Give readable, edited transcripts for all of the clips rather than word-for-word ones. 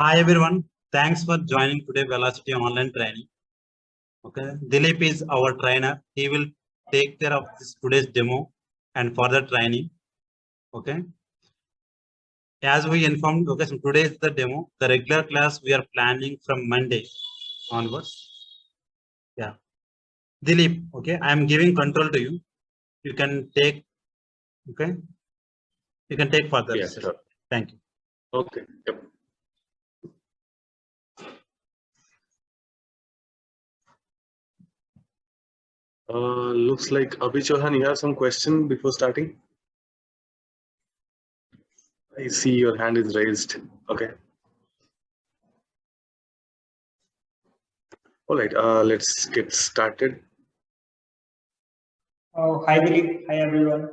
Hi everyone, thanks for joining today Velocity online training. Okay, Dilip is our trainer. He will take care of this today's demo and further training. Okay, as we informed, okay, so today is the demo. The regular class we are planning from Monday onwards. Yeah, Dilip. Okay, I am giving control to you. You can take. Okay, you can take further. Yes, sure. Thank you. Okay. Yep. Looks like Abhi Chauhan, you have some question before starting? I see your hand is raised. Okay. All right. Let's get started. Hi Dilip, hi everyone.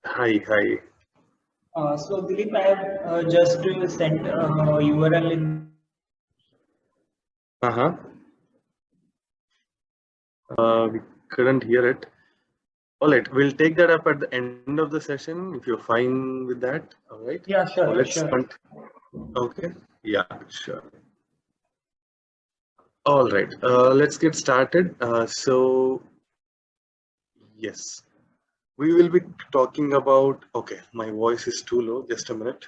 Hi. So Dilip, I have just sent URL in. We couldn't hear it. All right. We'll take that up at the end of the session if you're fine with that. All right. Yeah, sure. So let's sure. Okay. Yeah, sure. All right. Let's get started. Yes. We will be talking about, okay, my voice is too low, just a minute.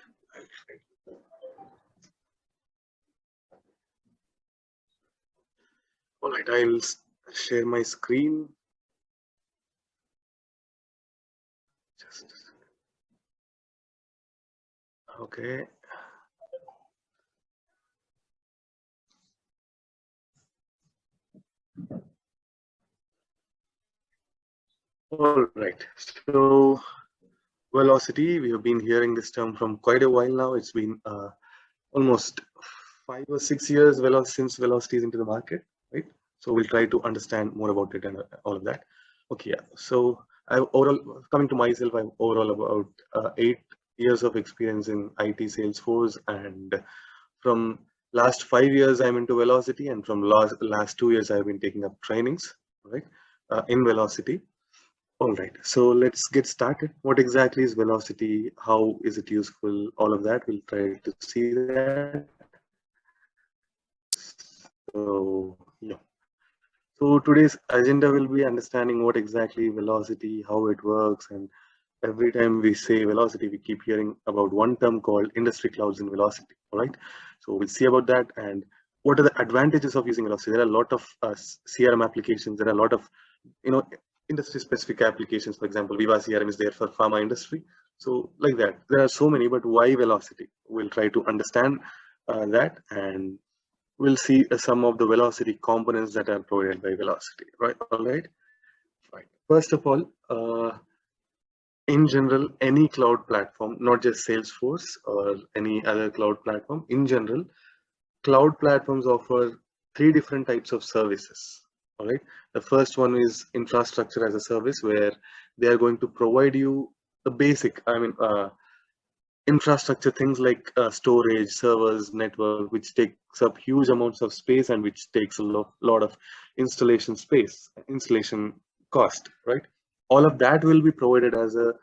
All right, I'll share my screen. Just a second. Okay. All right, so velocity, we have been hearing this term from quite a while now. It's been almost 5 or 6 years since velocity is into the market, right? So we'll try to understand more about it and all of that. Okay, yeah. So overall, coming to myself, I'm overall about 8 years of experience in IT Salesforce, and from last 5 years I'm into velocity, and from last 2 years I've been taking up trainings, right, in velocity. All right, so let's get started. What exactly is velocity? How is it useful? All of that, we'll try to see that. So, yeah. So today's agenda will be understanding what exactly velocity, how it works, and every time we say velocity, we keep hearing about one term called industry clouds in velocity, all right? So we'll see about that and what are the advantages of using velocity. There are a lot of CRM applications. There are a lot of, industry specific applications. For example, Viva CRM is there for pharma industry. So like that, there are so many, but why velocity? We'll try to understand that, and we'll see some of the velocity components that are provided by velocity, right? All right. First of all, in general, any cloud platform, not just Salesforce or any other cloud platform, in general, cloud platforms offer 3 different types of services. All right. The first one is infrastructure as a service, where they are going to provide you the basic, infrastructure, things like storage, servers, network, which takes up huge amounts of space and which takes a lot of installation space, installation cost, right? All of that will be provided as a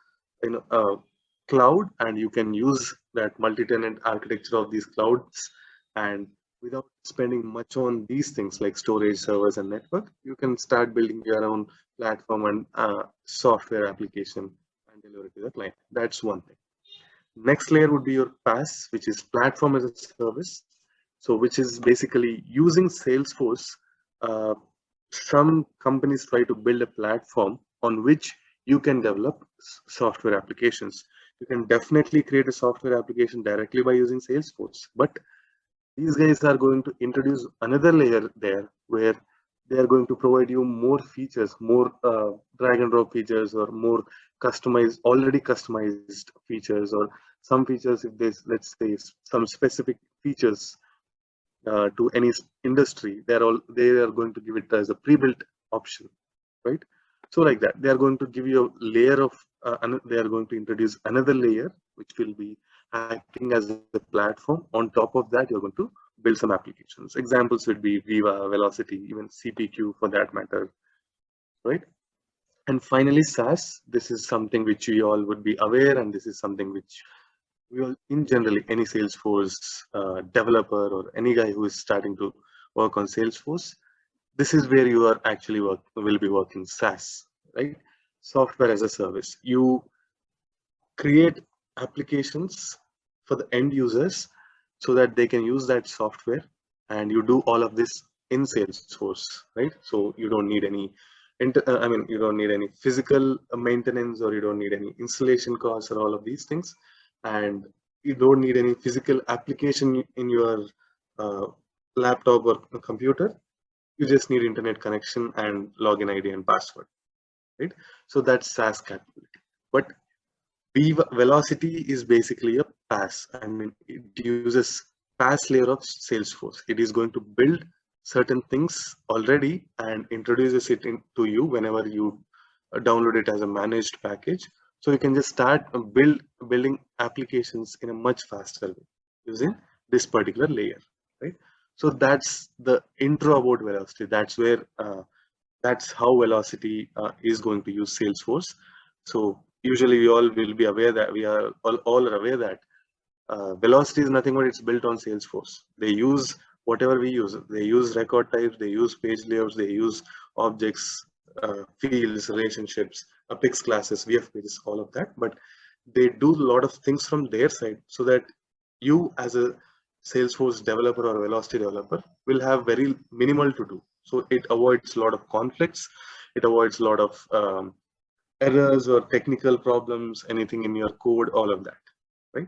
cloud, and you can use that multi-tenant architecture of these clouds, and without spending much on these things like storage, servers, and network, you can start building your own platform and software application and deliver it to the client. That's one thing. Next layer would be your PaaS, which is platform as a service. So which is basically using Salesforce. Uh, some companies try to build a platform on which you can develop software applications. You can definitely create a software application directly by using Salesforce, but these guys are going to introduce another layer there where they are going to provide you more features, more drag and drop features, or more already customized features, or some features, if there's, let's say, some specific features to any industry, they are going to give it as a pre-built option, right? So like that, they are going to give you a layer of, they are going to introduce another layer, which will be acting as a platform. On top of that, you're going to build some applications. Examples would be Viva, Velocity, even CPQ for that matter, right? And finally, SaaS. This is something which you all would be aware, and this is something which we all, in generally, any Salesforce developer or any guy who is starting to work on Salesforce, this is where you are actually will be working SaaS, right? Software as a service. You create applications for the end users so that they can use that software, and you do all of this in Salesforce, right? So you don't need any you don't need any physical maintenance, or you don't need any installation costs or all of these things, and you don't need any physical application in your uh, laptop or computer. You just need internet connection and login ID and password, right? So that's SaaS capability. But Velocity is basically a PaaS. I mean, it uses PaaS layer of Salesforce. It is going to build certain things already and introduces it to you whenever you download it as a managed package. So you can just start building applications in a much faster way using this particular layer, right? So that's the intro about Velocity. That's how Velocity is going to use Salesforce. So usually we all will be aware that we are all are aware that Velocity is nothing but it's built on Salesforce. They use whatever we use. They use record types, they use page layouts, they use objects, fields, relationships, Apex classes, VF pages, all of that. But they do a lot of things from their side so that you as a Salesforce developer or Velocity developer will have very minimal to do. So it avoids a lot of conflicts. It avoids a lot of errors or technical problems, anything in your code, all of that, right?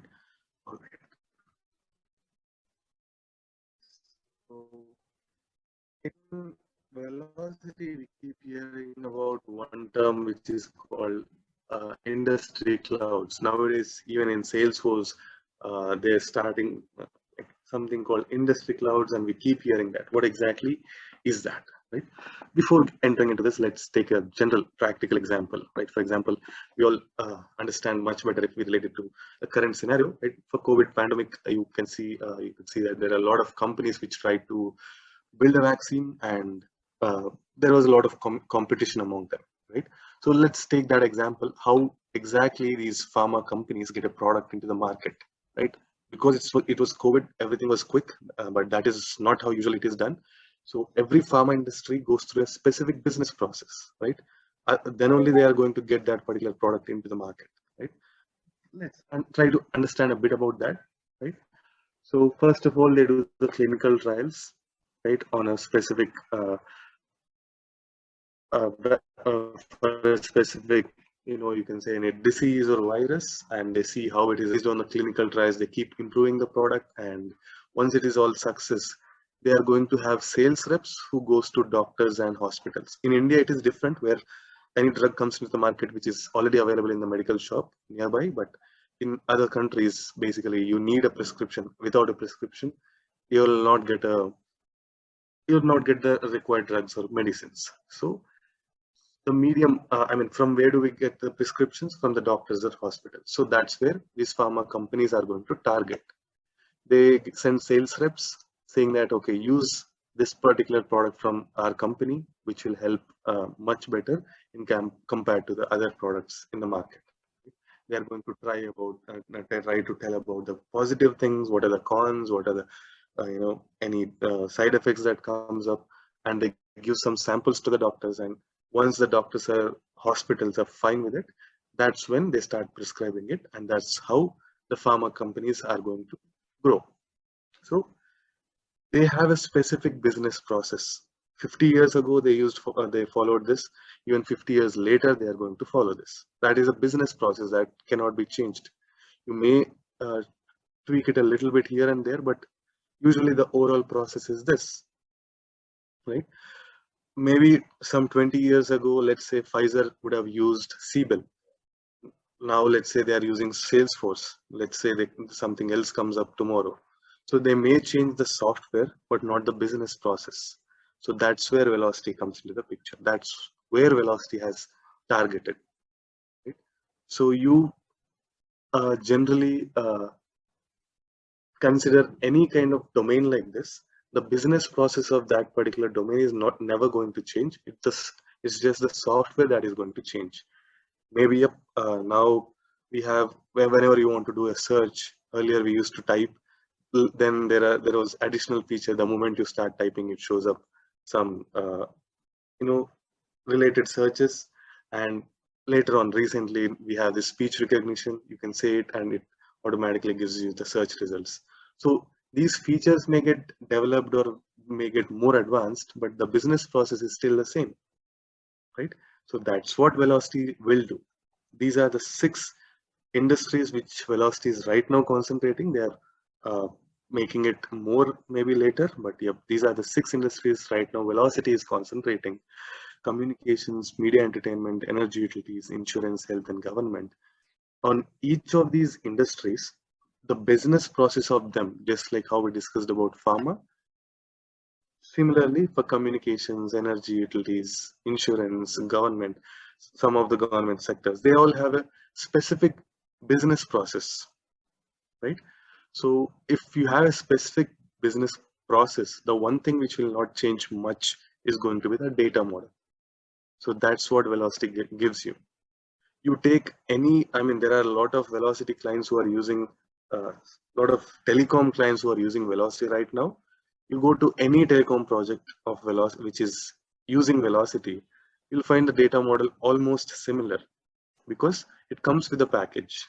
All right. So in Velocity, we keep hearing about one term which is called industry clouds. Nowadays, even in Salesforce, they're starting something called industry clouds, and we keep hearing that. What exactly is that, right? Before entering into this, let's take a general practical example, right? For example, we all understand much better if we relate it to the current scenario, right? For COVID pandemic, you can see that there are a lot of companies which try to build a vaccine, and there was a lot of competition among them, right? So let's take that example, how exactly these pharma companies get a product into the market, right? Because it was COVID, everything was quick, but that is not how usually it is done. So every pharma industry goes through a specific business process, right? Then only they are going to get that particular product into the market, right? Let's try to understand a bit about that, right? So first of all, they do the clinical trials, right, on a specific for a specific, you can say any disease or virus, and they see how it is based on the clinical trials. They keep improving the product, and once it is all success, they are going to have sales reps who goes to doctors and hospitals. In India, it is different, where any drug comes into the market which is already available in the medical shop nearby, but in other countries, basically, you need a prescription. Without a prescription, you will not get the required drugs or medicines. So the medium, from where do we get the prescriptions? From the doctors or hospitals. So that's where these pharma companies are going to target. They send sales reps saying that, okay, use this particular product from our company, which will help much better compared to the other products in the market. They are going to try to tell about the positive things, what are the cons, what are the any side effects that comes up, and they give some samples to the doctors. And once the doctors or hospitals are fine with it, that's when they start prescribing it, and that's how the pharma companies are going to grow. So they have a specific business process. 50 years ago, they followed this. Even 50 years later, they are going to follow this. That is a business process that cannot be changed. You may tweak it a little bit here and there, but usually the overall process is this, right? Maybe some 20 years ago, let's say Pfizer would have used Siebel. Now, let's say they are using Salesforce. Let's say something else comes up tomorrow. So they may change the software, but not the business process. So that's where Velocity comes into the picture. That's where Velocity has targeted. Right? So you generally consider any kind of domain like this. The business process of that particular domain is never going to change. It's just the software that is going to change. Maybe now we have, whenever you want to do a search, Earlier we used to type, then there was additional feature. The moment you start typing, it shows up some related searches, and later on recently we have this speech recognition. You can say it and it automatically gives you the search results. So these features may get developed or may get more advanced, but the business process is still the same, right? So that's what Velocity will do. These are the 6 industries which Velocity is right now concentrating. They are making it more maybe later, but yep, these are the 6 industries right now Velocity is concentrating: communications, media entertainment, energy utilities, insurance, health, and government. On each of these industries, the business process of them, just like how we discussed about pharma, similarly for communications, energy utilities, insurance, government, some of the government sectors, they all have a specific business process, right? So if you have a specific business process, the one thing which will not change much is going to be the data model. So that's what Velocity gives you. You take any, I mean, there are a lot of Velocity clients who are using, a lot of telecom clients who are using Velocity right now. You go to any telecom project of Velocity, which is using Velocity, you'll find the data model almost similar because it comes with a package.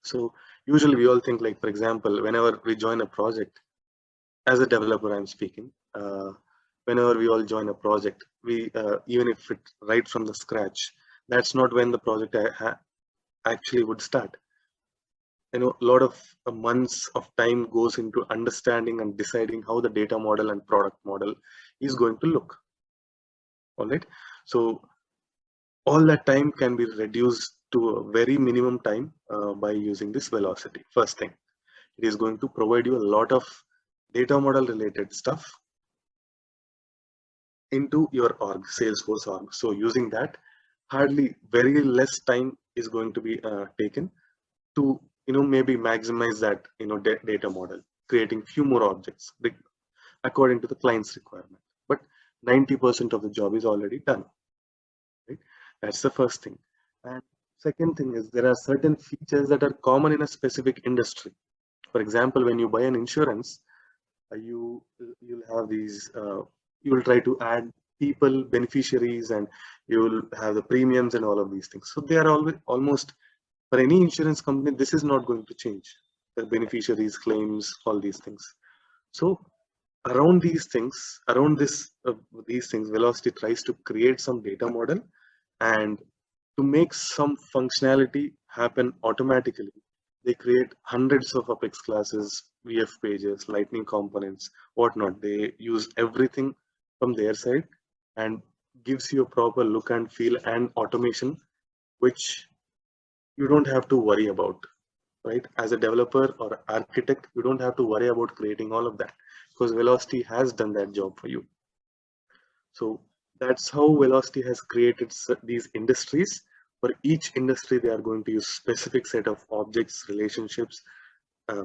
So usually we all think, like, for example, whenever we join a project, as a developer, I'm speaking, whenever we all join a project, we even if it right from the scratch, that's not when the project actually would start. A lot of months of time goes into understanding and deciding how the data model and product model is going to look. All right, so all that time can be reduced to a very minimum time by using this Velocity. First thing, it is going to provide you a lot of data model related stuff into your org, Salesforce org. So using that, hardly very less time is going to be taken to maybe maximize that data model, creating few more objects according to the client's requirement. But 90% of the job is already done, right? That's the first thing. And second thing is, there are certain features that are common in a specific industry. For example, when you buy an insurance, you'll have these, you will try to add people, beneficiaries, and you will have the premiums and all of these things. So they are always, almost for any insurance company, this is not going to change. The beneficiaries, claims, all these things. So around these things, Velocity tries to create some data model, and to make some functionality happen automatically, they create hundreds of Apex classes, VF pages, Lightning components, whatnot. They use everything from their side and gives you a proper look and feel and automation, which you don't have to worry about, right? As a developer or architect, you don't have to worry about creating all of that because Velocity has done that job for you. So that's how Velocity has created these industries. For each industry, they are going to use specific set of objects, relationships,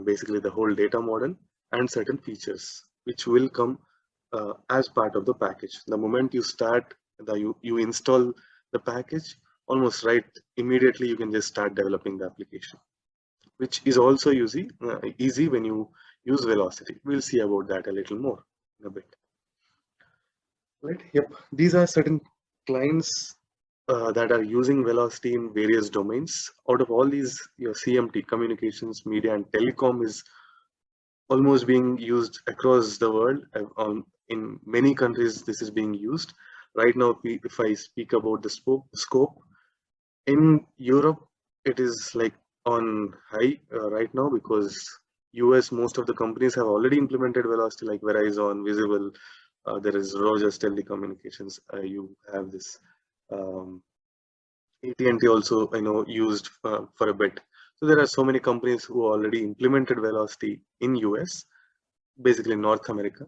basically the whole data model, and certain features which will come as part of the package. The moment you start, you install the package, almost right immediately you can just start developing the application, which is also easy when you use Velocity. We'll see about that a little more in a bit. Right. Yep. These are certain clients that are using Velocity in various domains. Out of all these, your CMT, communications, media, and telecom, is almost being used across the world. In many countries, this is being used. Right now, if I speak about the scope, in Europe, it is like on high right now because US, most of the companies have already implemented Velocity, like Verizon, Visible. There is Rogers Telecommunications. You have this AT&T also, used for a bit. So there are so many companies who already implemented Velocity in US, basically North America,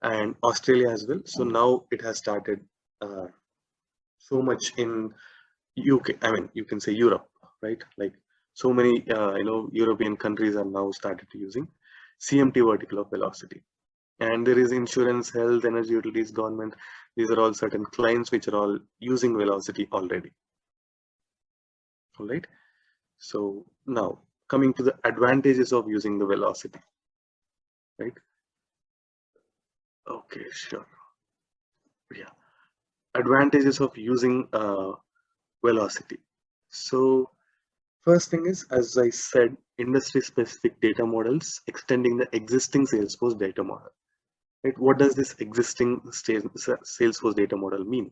and Australia as well. So now it has started so much in UK. I mean, you can say Europe, right? Like so many, European countries are now started using CMT vertical of Velocity. And there is insurance, health, energy utilities, government. These are all certain clients which are all using Velocity already. All right. So now coming to the advantages of using the velocity, right? Okay, sure. Yeah, advantages of using velocity. So first thing is, as I said, industry-specific data models extending the existing Salesforce data model. Right? What does this existing Salesforce data model mean?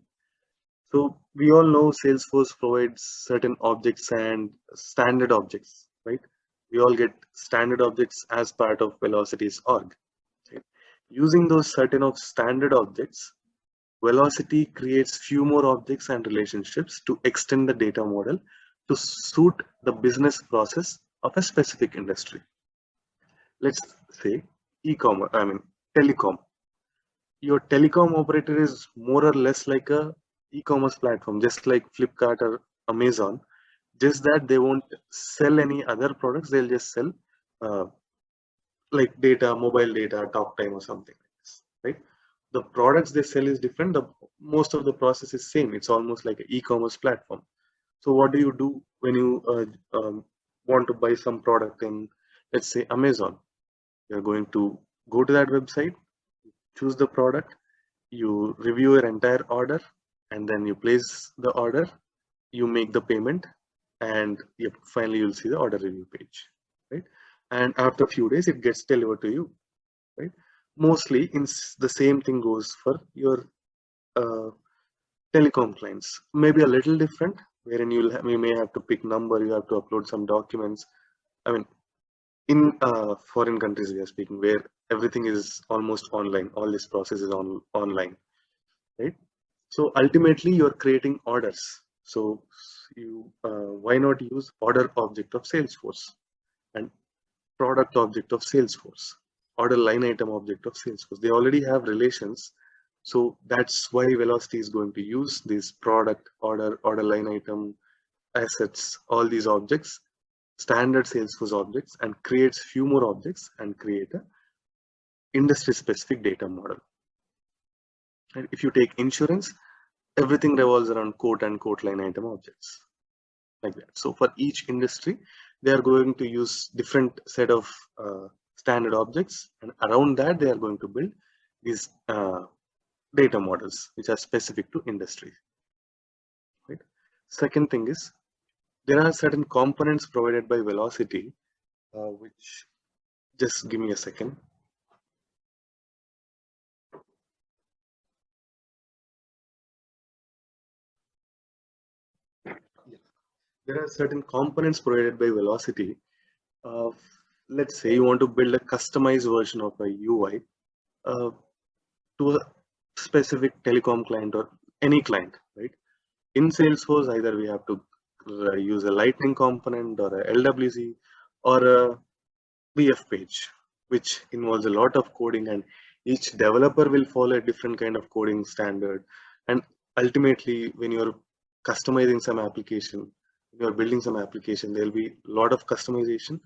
So we all know Salesforce provides certain objects and standard objects, right? We all get standard objects as part of Velocity's org. Right? Using those certain of standard objects, Velocity creates few more objects and relationships to extend the data model to suit the business process of a specific industry. Let's say e-commerce, telecom. Your telecom operator is more or less like a e-commerce platform, just like Flipkart or Amazon, just that they won't sell any other products. They'll just sell like data, mobile data, talk time or something like this, right? The products they sell is different. Most of the process is same. It's almost like an e-commerce platform. So what do you do when you want to buy some product in, let's say, Amazon? You're going to go to that website, choose the product, you review your entire order, and then you place the order, you make the payment, and yep, finally you'll see the order review page, right? And after a few days, it gets delivered to you, right? Mostly the same thing goes for your telecom clients. Maybe a little different, wherein you may have to pick number, you have to upload some documents. I mean, in foreign countries we are speaking, where everything is almost online, all this process is online, right? So ultimately you're creating orders. So you why not use order object of Salesforce and product object of Salesforce, order line item object of Salesforce? They already have relations. So that's why Velocity is going to use this product, order line item, assets, all these objects, standard Salesforce objects, and creates few more objects and create a industry specific data model. And if you take insurance, everything revolves around quote and quote line item objects like that. So for each industry, they are going to use different set of standard objects, and around that they are going to build these data models which are specific to industry. Right? Second thing is, there are certain components provided by Velocity, which, just give me a second. There are certain components provided by Velocity. Let's say you want to build a customized version of a UI to a specific telecom client or any client, right? In Salesforce, either we have to use a Lightning component or a LWC or a VF page, which involves a lot of coding, and each developer will follow a different kind of coding standard. And ultimately, when you're customizing some application, when you're building some application, there'll be a lot of customization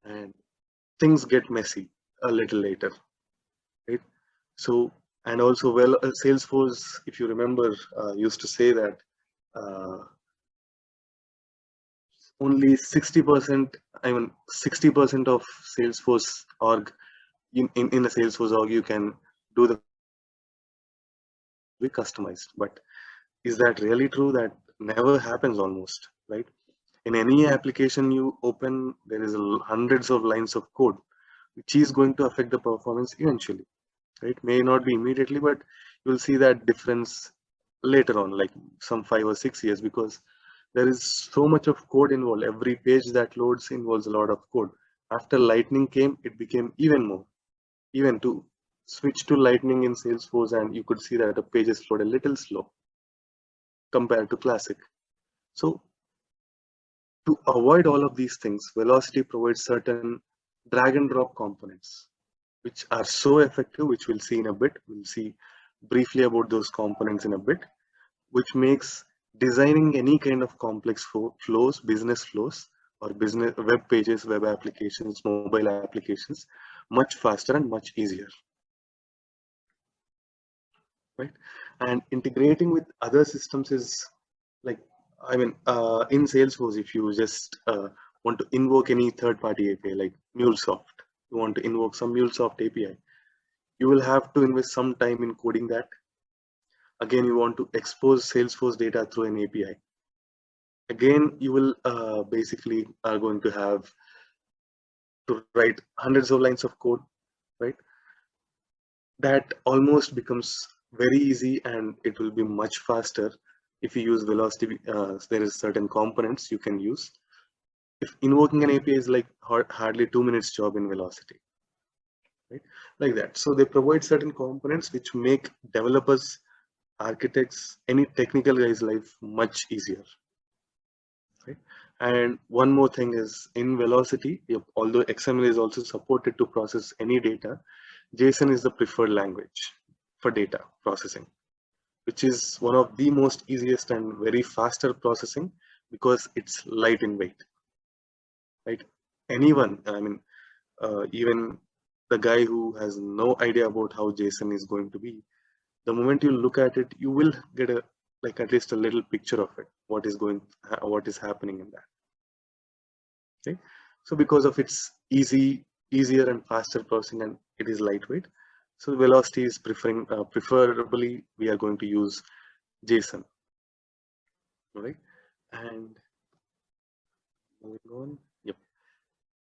and things get messy a little later, right? So, and also, Salesforce, if you remember, used to say that only 60%, 60% of Salesforce org, in a Salesforce org, you can do the be customized. But is that really true? That never happens almost, right? In any application you open, there is hundreds of lines of code, which is going to affect the performance eventually, right? May not be immediately, but you'll see that difference later on, like some 5 or 6 years, because there is so much of code involved. Every page that loads involves a lot of code. After Lightning came, it became even more. Even to switch to Lightning in Salesforce, and you could see that the pages flowed a little slow compared to Classic. So to avoid all of these things, Velocity provides certain drag and drop components, which are so effective, which we'll see in a bit. We'll see briefly about those components in a bit, which makes designing any kind of complex flows, business flows, or business web pages, web applications, mobile applications, much faster and much easier, right? And integrating with other systems is like, in Salesforce, if you just want to invoke any third-party API like MuleSoft, you want to invoke some MuleSoft API, you will have to invest some time in coding that. Again, you want to expose Salesforce data through an API. Again, you will basically are going to have to write hundreds of lines of code, right? That almost becomes very easy, and it will be much faster if you use Velocity. There is certain components you can use. If invoking an API is like hardly 2 minutes job in Velocity, right? Like that. So they provide certain components which make developers, architects, any technical guy's life much easier. Right? And one more thing is in Velocity, although XML is also supported to process any data, JSON is the preferred language for data processing, which is one of the most easiest and very faster processing because it's light in weight. Right? Anyone, I mean, even the guy who has no idea about how JSON is going to be, the moment you look at it, you will get a like at least a little picture of it, what is happening in that. Okay, so because of its easier and faster processing, and it is lightweight, so Velocity is preferably we are going to use JSON. All right, and moving on. Yep,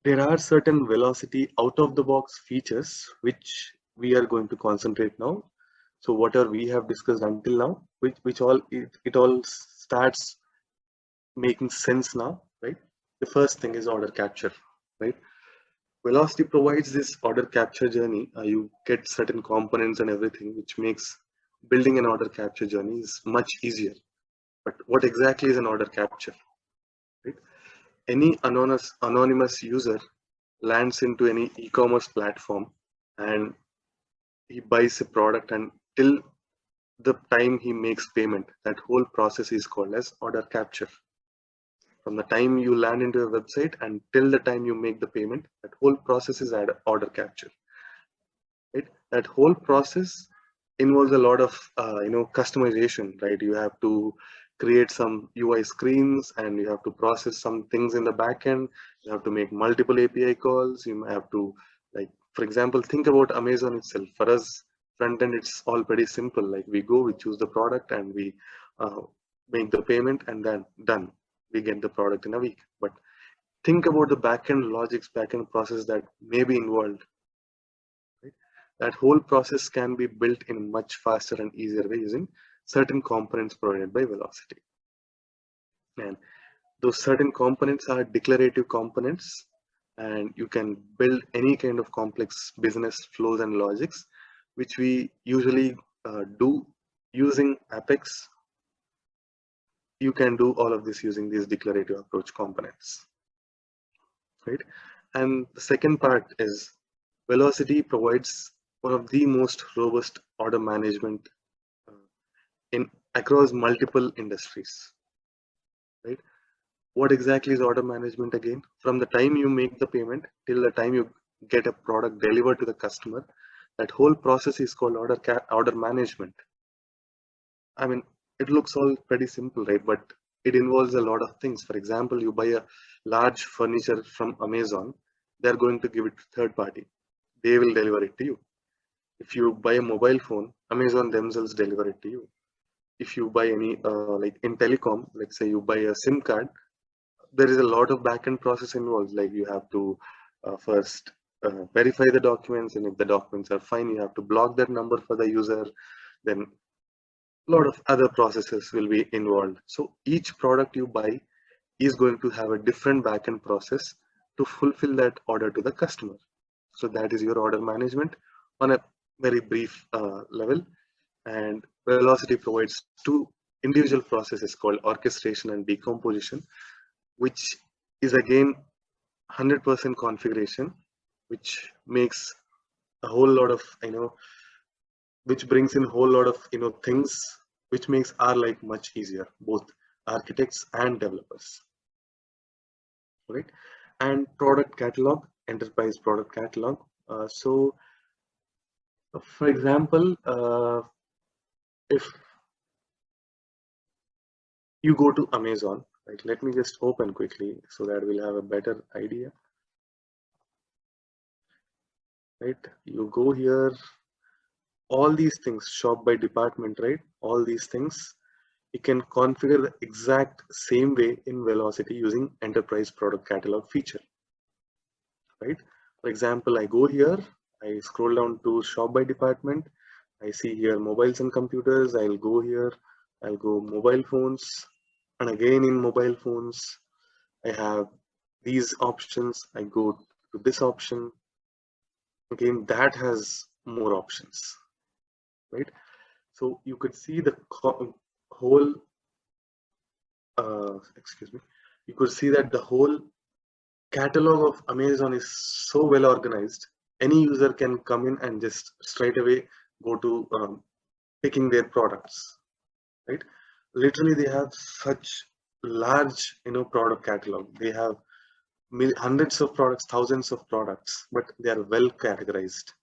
there are certain Velocity out of the box features which we are going to concentrate now. So whatever we have discussed until now, which all it all starts making sense now, right? The first thing is order capture, right? Velocity provides this order capture journey. You get certain components and everything, which makes building an order capture journey is much easier. But what exactly is an order capture? Right? Any anonymous user lands into any e-commerce platform and he buys a product, and till the time he makes payment, that whole process is called as order capture. From the time you land into a website and till the time you make the payment, that whole process is order capture. Right? That whole process involves a lot of customization, right? You have to create some UI screens, and you have to process some things in the backend. You have to make multiple API calls. You have to, like, for example, think about Amazon itself. For us, front end, it's all pretty simple. Like, we go, we choose the product, and we make the payment, and then done. We get the product in a week. But think about the backend logics, backend process that may be involved. Right? That whole process can be built in a much faster and easier way using certain components provided by Velocity. And those certain components are declarative components, and you can build any kind of complex business flows and logics, which we usually do using Apex. You can do all of this using these declarative approach components, right? And the second part is Velocity provides one of the most robust order management across multiple industries, right? What exactly is order management again? From the time you make the payment till the time you get a product delivered to the customer, that whole process is called order management. I mean, it looks all pretty simple, right? But it involves a lot of things. For example, you buy a large furniture from Amazon, they're going to give it to third party. They will deliver it to you. If you buy a mobile phone, Amazon themselves deliver it to you. If you buy any, like in telecom, let's say you buy a SIM card, there is a lot of backend process involved. Like, you have to first verify the documents, and if the documents are fine, you have to block that number for the user. Then a lot of other processes will be involved. So each product you buy is going to have a different backend process to fulfill that order to the customer. So that is your order management on a very brief level. And Velocity provides two individual processes called orchestration and decomposition, which is again 100% configuration, which makes a whole lot of, which brings in a whole lot of, things, which makes our life much easier, both architects and developers. Right? And product catalog, enterprise product catalog. So for example, if you go to Amazon Right, let me just open quickly so that we'll have a better idea. Right, you go here, all these things, shop by department, right? All these things you can configure the exact same way in Velocity using Enterprise Product Catalog feature, right? For example, I go here, I scroll down to shop by department, I see here mobiles and computers, I'll go here, I'll go mobile phones, and again in mobile phones, I have these options, I go to this option, again that has more options, right? So you could see the whole, excuse me, you could see that the whole catalog of Amazon is so well organized. Any user can come in and just straight away go to picking their products, right? Literally, they have such large, product catalog. They have hundreds of products, thousands of products, but they are well categorized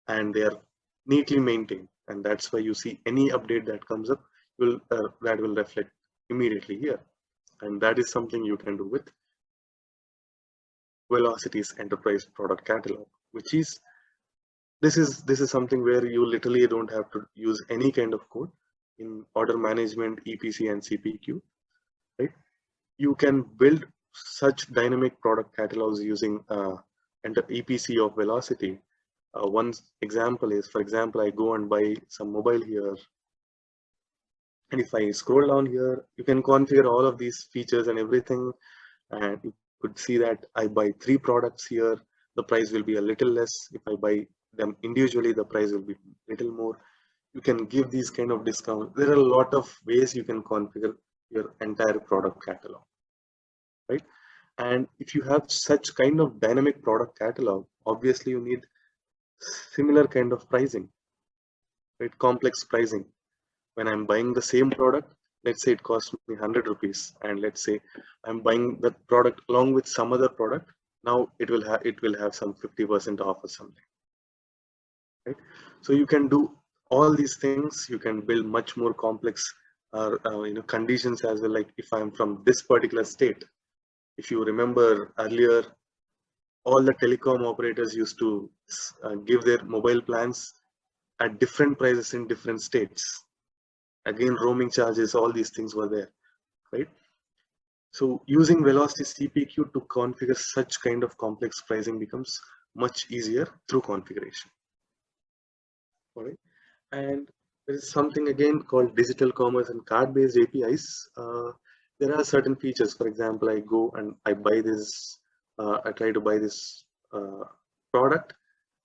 and they are neatly maintained. And that's why you see any update that comes up that will reflect immediately here. And that is something you can do with Velocity's Enterprise Product Catalog, which is this is something where you literally don't have to use any kind of code in order management, EPC and CPQ, right? You can build such dynamic product catalogs using EPC of Velocity. One example is, for example, I go and buy some mobile here, and if I scroll down here, you can configure all of these features and everything, and you could see that I buy 3 products here, the price will be a little less. If I buy them individually, the price will be a little more. You can give these kind of discounts. There are a lot of ways you can configure your entire product catalog, right? And if you have such kind of dynamic product catalog, obviously you need similar kind of pricing, right? Complex pricing. When I'm buying the same product, let's say it costs me 100 rupees, and let's say I'm buying that product along with some other product. Now it will have some 50% off or something, right? So you can do all these things. You can build much more complex conditions as well. Like if I'm from this particular state, if you remember earlier, all the telecom operators used to give their mobile plans at different prices in different states. Again, roaming charges, all these things were there, right? So using Velocity CPQ to configure such kind of complex pricing becomes much easier through configuration. All right. And there is something again called digital commerce and card-based APIs. There are certain features. For example, I go and I buy this, I try to buy this product,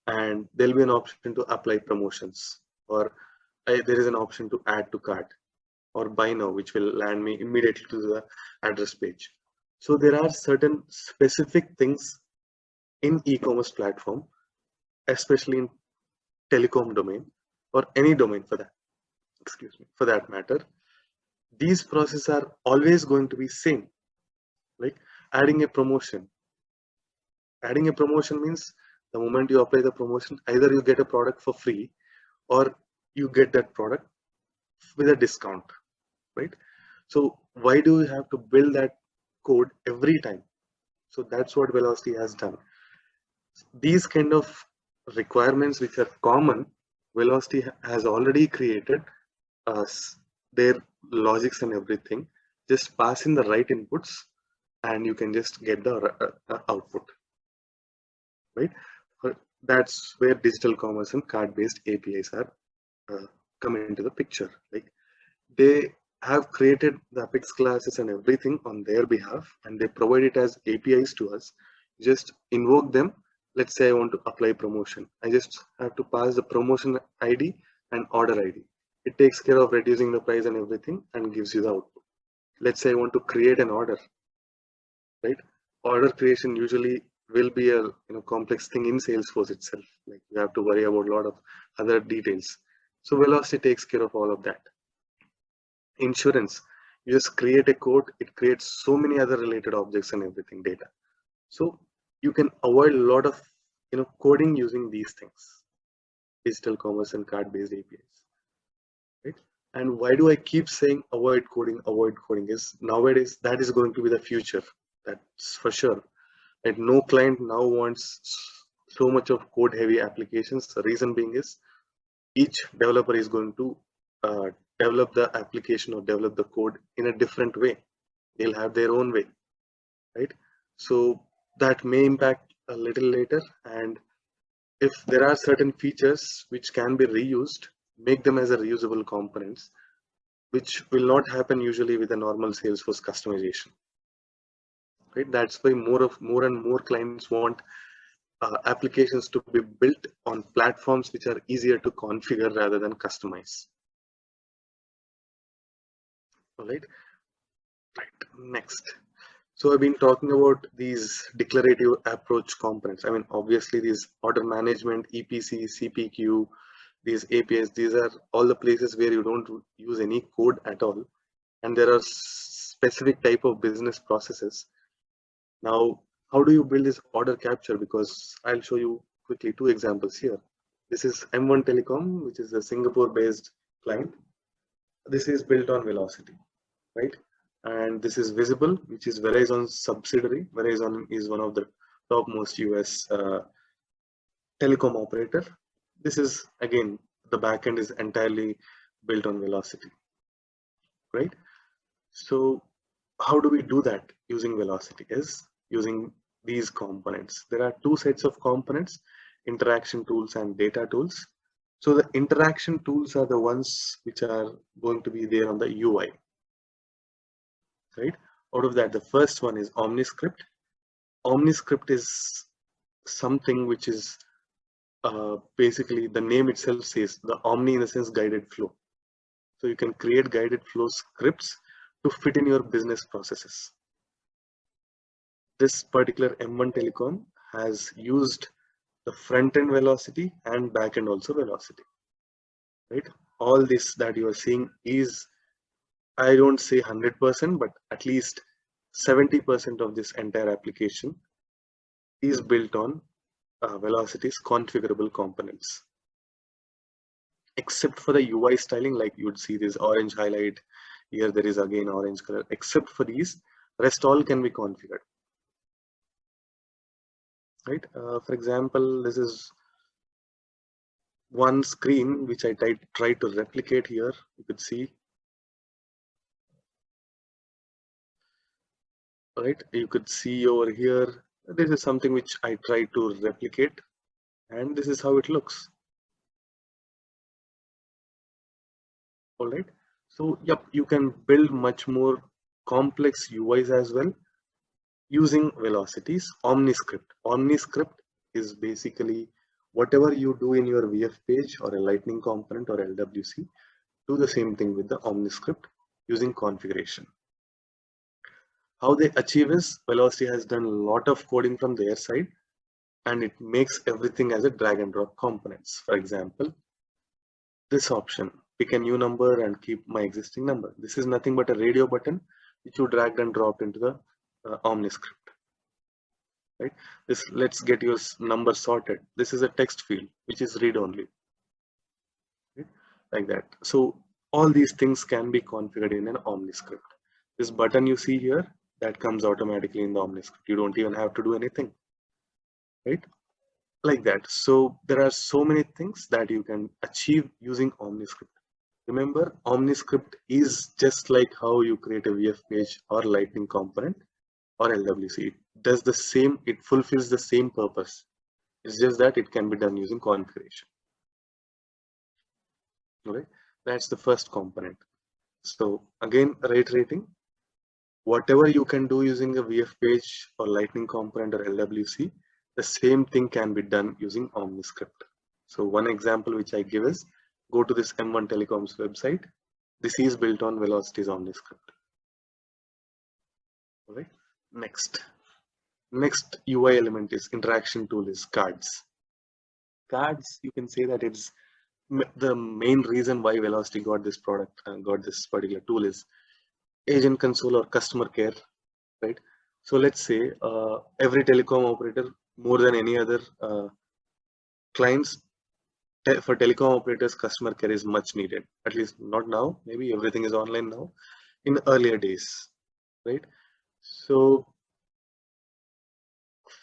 and there'll be an option to apply promotions, or there is an option to add to cart, or buy now, which will land me immediately to the address page. So there are certain specific things in e-commerce platform, especially in telecom domain or any domain for that matter. These processes are always going to be same. Like adding a promotion. Adding a promotion means the moment you apply the promotion, either you get a product for free or you get that product with a discount, right? So why do we have to build that code every time? So that's what Velocity has done. These kind of requirements which are common, Velocity has already created their logics and everything. Just pass in the right inputs and you can just get the output, right? That's where digital commerce and card-based APIs are coming into the picture. Like they have created the Apex classes and everything on their behalf, and they provide it as APIs to us. Just invoke them. Let's say I want to apply promotion. I just have to pass the promotion ID and order ID. It takes care of reducing the price and everything and gives you the output. Let's say I want to create an order, right? Order creation usually will be a complex thing in Salesforce itself. Like you have to worry about a lot of other details. So Velocity takes care of all of that. Insurance, you just create a code, it creates so many other related objects and everything, data. So you can avoid a lot of coding using these things, digital commerce and card-based APIs, right? And why do I keep saying avoid coding is nowadays that is going to be the future. That's for sure. And no client now wants so much of code heavy applications. The reason being is each developer is going to uh, develop the application or develop the code in a different way. They'll have their own way, right? So that may impact a little later. And if there are certain features which can be reused, make them as a reusable components, which will not happen usually with a normal Salesforce customization. Right? That's why more and more clients want applications to be built on platforms which are easier to configure rather than customize. All right. Right. Next. So I've been talking about these declarative approach components. I mean, obviously these order management, EPC, CPQ, these APIs, these are all the places where you don't use any code at all. And there are specific type of business processes. Now, how do you build this order capture? Because I'll show you quickly two examples here. This is M1 Telecom, which is a Singapore-based client. This is built on Velocity, right? And this is Visible, which is Verizon's subsidiary. Verizon is one of the topmost US telecom operator. This is, again, the backend is entirely built on Velocity, right? So how do we do that using Velocity? Is using these components. There are two sets of components, interaction tools and data tools. So the interaction tools are the ones which are going to be there on the UI, right? Out of that, the first one is OmniScript. OmniScript is something which is basically, the name itself says the Omni, in the sense guided flow. So you can create guided flow scripts to fit in your business processes. This particular M1 Telecom has used the front end Velocity and back end also Velocity, right? All this that you are seeing is, I don't say 100%, but at least 70% of this entire application is built on Velocity's configurable components. Except for the UI styling, like you would see this orange highlight here, there is again orange color. Except for these, rest all can be configured. Right? For example, this is one screen which I tried to replicate here. You could see, right? You could see over here. This is something which I tried to replicate, and this is how it looks. All right. So, yep, you can build much more complex UIs as well using Velocity's OmniScript. OmniScript is basically whatever you do in your VF page or a Lightning component or LWC, do the same thing with the OmniScript using configuration. How they achieve is, Velocity has done a lot of coding from their side, and it makes everything as a drag and drop components. For example, this option, pick a new number and keep my existing number. This is nothing but a radio button which you dragged and dropped into the OmniScript, right? This, let's get your number sorted. This is a text field which is read only, right? Like that. So all these things can be configured in an OmniScript. This button you see here, that comes automatically in the OmniScript. You don't even have to do anything, right? Like that. So there are so many things that you can achieve using OmniScript. Remember, OmniScript is just like how you create a VF page or Lightning component or LWC. It does the same, it fulfills the same purpose. It's just that it can be done using configuration. Okay, that's the first component. So again, reiterating, whatever you can do using a VF page or Lightning component or LWC, the same thing can be done using OmniScript. So one example which I give is, go to this M1 Telecom's website. This is built on Velocity's OmniScript. All right. Next UI element is interaction tool is cards. Cards, you can say that it's the main reason why Velocity got this product and got this particular tool is agent console or customer care, right? So let's say every telecom operator, more than any other clients, for telecom operators, customer care is much needed. At least not now. Maybe everything is online now. In earlier days, right? So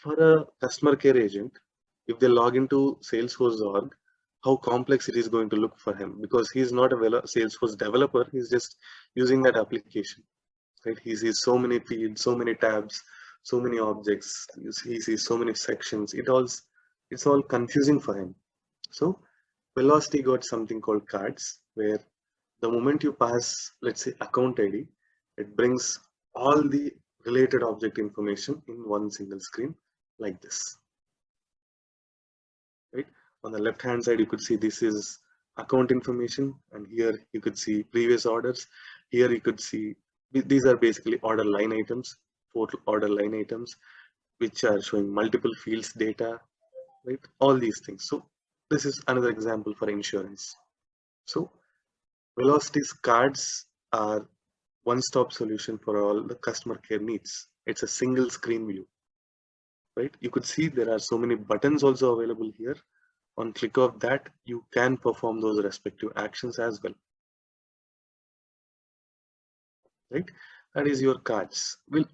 for a customer care agent, if they log into Salesforce.org, how complex it is going to look for him, because he's not a Salesforce developer. He's just using that application, right? He sees so many fields, so many tabs, so many objects. He sees so many sections. It's all confusing for him. So Velocity got something called cards, where the moment you pass, let's say, account ID, it brings all the related object information in one single screen like this, right? On the left hand side, you could see this is account information, and here you could see previous orders. Here you could see these are basically order line items, 4 order line items, which are showing multiple fields data, right? All these things. So this is another example for insurance. So Velocity's cards are one-stop solution for all the customer care needs. It's a single screen view, right? You could see there are so many buttons also available here. On click of that, you can perform those respective actions as well, right? That is your cards. We'll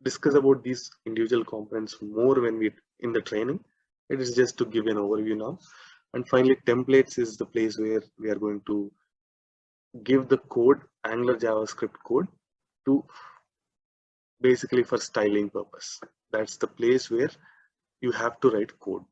discuss about these individual components more when we in the training. It is just to give an overview now. And finally, templates is the place where we are going to give the code, Angular JavaScript code, to basically for styling purpose. That's the place where you have to write code,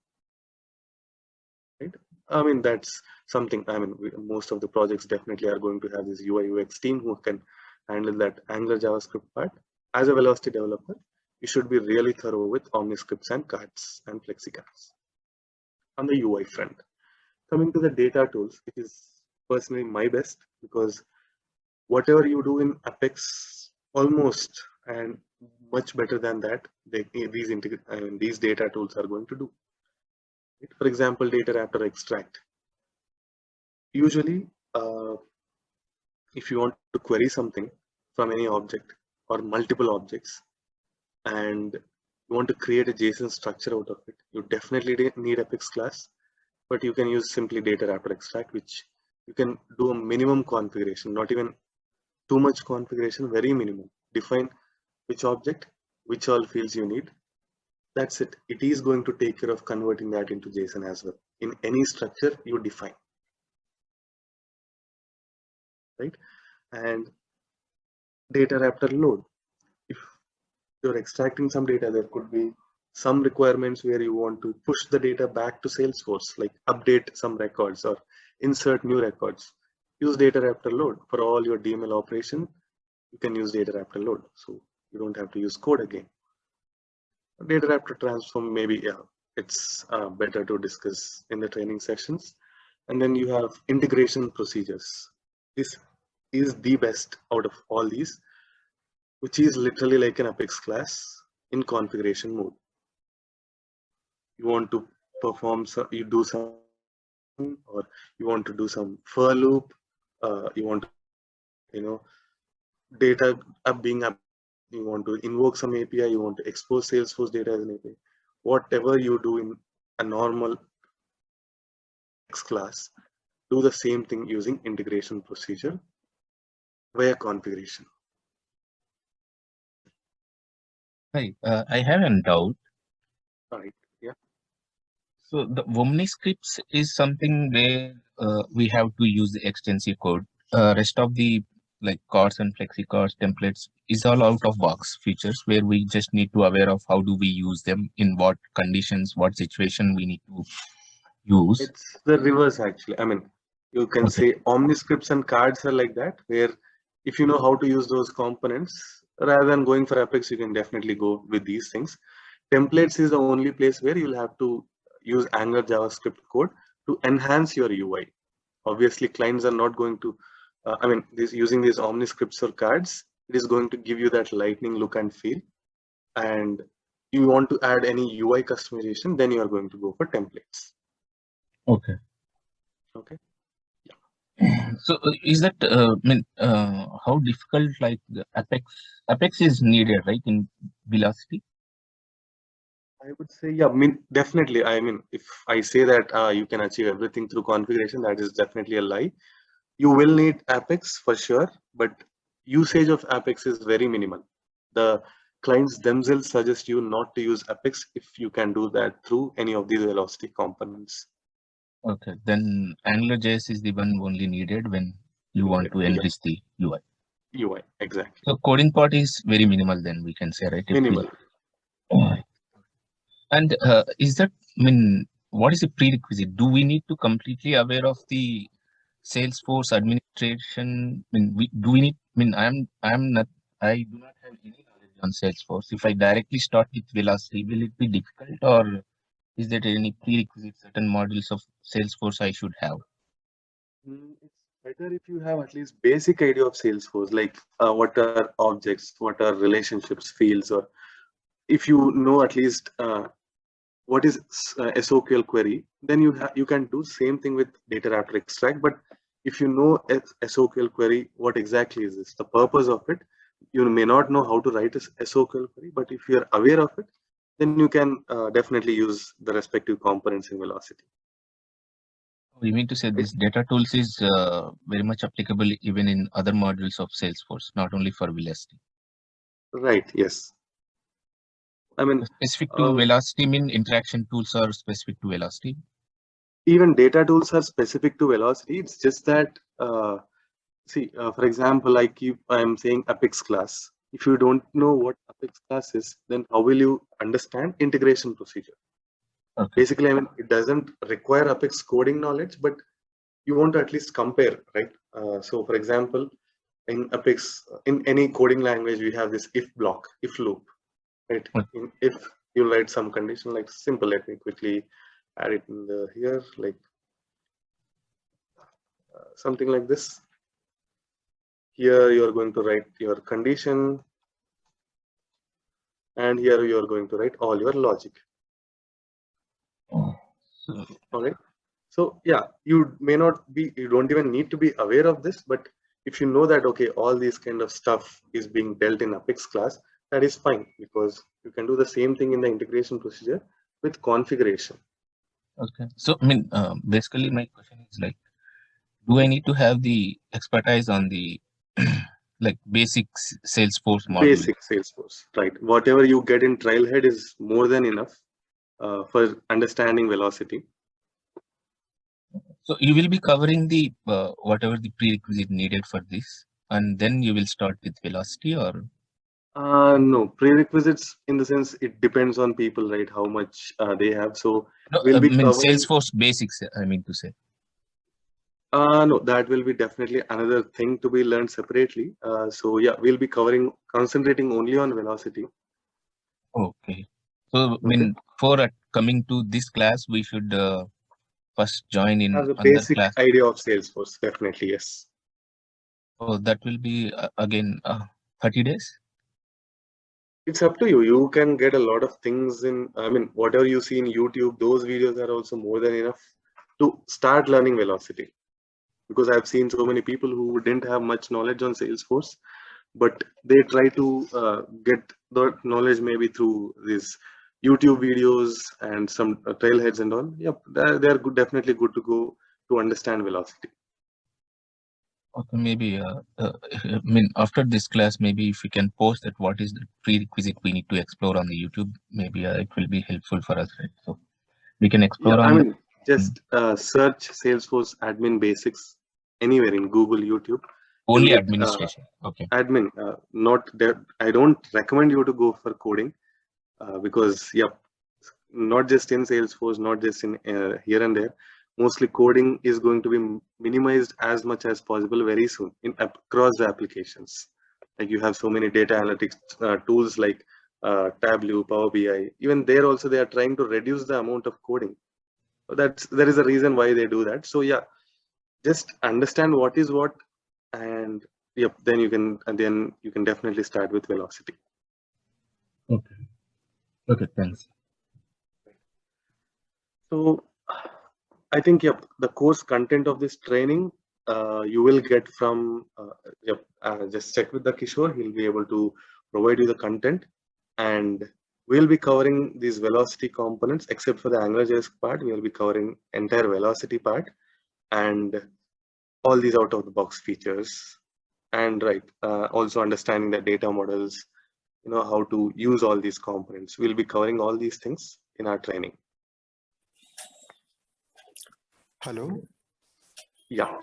right? I mean, that's something, I mean, most of the projects definitely are going to have this UI UX team who can handle that Angular JavaScript part. As a Velocity developer, you should be really thorough with OmniScripts and cards and FlexiCards. On the UI front, coming to the data tools, it is personally my best, because whatever you do in Apex, almost and much better than that, these data tools are going to do. For example, data wrapper extract. Usually, if you want to query something from any object or multiple objects, and you want to create a JSON structure out of it, you definitely need Apex class, but you can use simply data wrapper extract, which you can do a minimum configuration, not even too much configuration, very minimum. Define which object, which all fields you need. That's it. It is going to take care of converting that into JSON as well in any structure you define, right? And data wrapper load. If you're extracting some data, there could be some requirements where you want to push the data back to Salesforce, like update some records or insert new records. Use data wrapper load for all your DML operation. You can use data wrapper load, so you don't have to use code again. Data wrapper transform, maybe, yeah, it's better to discuss in the training sessions. And then you have integration procedures. This is the best out of all these, which is literally like an Apex class in configuration mode. You want to perform, you do some, or you want to do some for loop, you want to, data being up, you want to invoke some API, you want to expose Salesforce data as an API. Whatever you do in a normal X class, do the same thing using integration procedure via configuration. Hi, I have a doubt. Right. Yeah. So the OmniScripts is something where we have to use the extensive code. Rest of the like cards and FlexiCards templates is all out of box features where we just need to aware of how do we use them, in what conditions, what situation we need to use. It's the reverse actually. I mean, you can say OmniScripts and cards are like that, where if you know how to use those components, rather than going for Apex, you can definitely go with these things. Templates is the only place where you'll have to use Angular JavaScript code to enhance your UI. Obviously, clients are not going to, using these OmniScripts or cards, it is going to give you that lightning look and feel. And you want to add any UI customization, then you are going to go for templates. Okay. Okay. So is that how difficult like the Apex is needed, right, in Velocity? I would say, yeah, definitely. I mean, if I say that you can achieve everything through configuration, that is definitely a lie. You will need Apex for sure, but usage of Apex is very minimal. The clients themselves suggest you not to use Apex if you can do that through any of these velocity components. Okay, then AngularJS is the one only needed when you want to Yeah, enrich the UI. UI, exactly. So coding part is very minimal then we can say, right? It Minimal. will. And is that, I mean, what is the prerequisite? Do we need to completely aware of the Salesforce administration? I mean, do we need, I mean, I'm not, I do not have any knowledge on Salesforce. If I directly start with Velocity, will it be difficult, or is there any prerequisite certain modules of Salesforce I should have? It's better if you have at least basic idea of Salesforce, like what are objects, what are relationships, fields, or if you know at least what is SOQL query, then you can do same thing with data after extract. But if you know SOQL query, what exactly is this, the purpose of it, you may not know how to write a SOQL query, but if you are aware of it, then you can definitely use the respective components in Velocity. You mean to say Right? this data tools is very much applicable even in other modules of Salesforce, not only for Velocity. Right. Yes. I mean, Specific to Velocity mean interaction tools are specific to Velocity. even data tools are specific to Velocity. It's just that, see, for example, I'm saying Apex class. If you don't know what Apex class is, then how will you understand integration procedure? Okay. Basically, I mean, it doesn't require Apex coding knowledge, but you want to at least compare, right? So, for example, in Apex, in any coding language, we have this if block, if loop, right? If you write some condition, like simple, let me quickly add it in the here, like something like this. Here you are going to write your condition, and here you are going to write all your logic. So, All right. So yeah, you don't even need to be aware of this, but if you know that, okay, all these kind of stuff is being dealt in Apex class, that is fine, because you can do the same thing in the integration procedure with configuration. okay. So, I mean, basically my question is like, do I need to have the expertise on the like basic Salesforce module? Basic Salesforce, right? Whatever you get in Trailhead is more than enough for understanding Velocity. So you will be covering the whatever the prerequisite needed for this, and then you will start with Velocity, or No, prerequisites in the sense it depends on people, right? How much they have. So no, we'll I be mean covering. Salesforce basics. I mean to say. No, that will be definitely another thing to be learned separately. So yeah, we'll be concentrating only on Velocity. Okay. So, I Okay. mean, for coming to this class, we should first join in Have a another basic class. idea of Salesforce, definitely, yes. So that will be again 30 days. It's up to you. You can get a lot of things in, I mean, whatever you see in YouTube, those videos are also more than enough to start learning Velocity. Because I've seen so many people who didn't have much knowledge on Salesforce, but they try to get the knowledge maybe through these YouTube videos and some trailheads and all. Yep, they're good, definitely good to go to understand Velocity. Okay, maybe I mean after this class, maybe if we can post that what is the prerequisite we need to explore on the YouTube, maybe it will be helpful for us, right? So we can explore Yeah, I on mean, just search Salesforce admin basics anywhere in Google, YouTube. You'll only get administration. Okay. admin. Not that I don't recommend you to go for coding because, yep, not just in Salesforce, not just in here and there. Mostly coding is going to be minimized as much as possible very soon across the applications. Like you have so many data analytics tools like Tableau, Power BI. Even there also they are trying to reduce the amount of coding. So there is a reason why they do that. So yeah, just understand what is what, and yep, then you can definitely start with Velocity. Okay. Okay. Thanks. So I think, yep, the course content of this training you will get from, just check with the Kishore. He'll be able to provide you the content, and we'll be covering these velocity components, except for the AngularJS part. We'll be covering entire velocity part and all these out of the box features. And also understanding the data models, how to use all these components. We'll be covering all these things in our training. Hello. Yeah.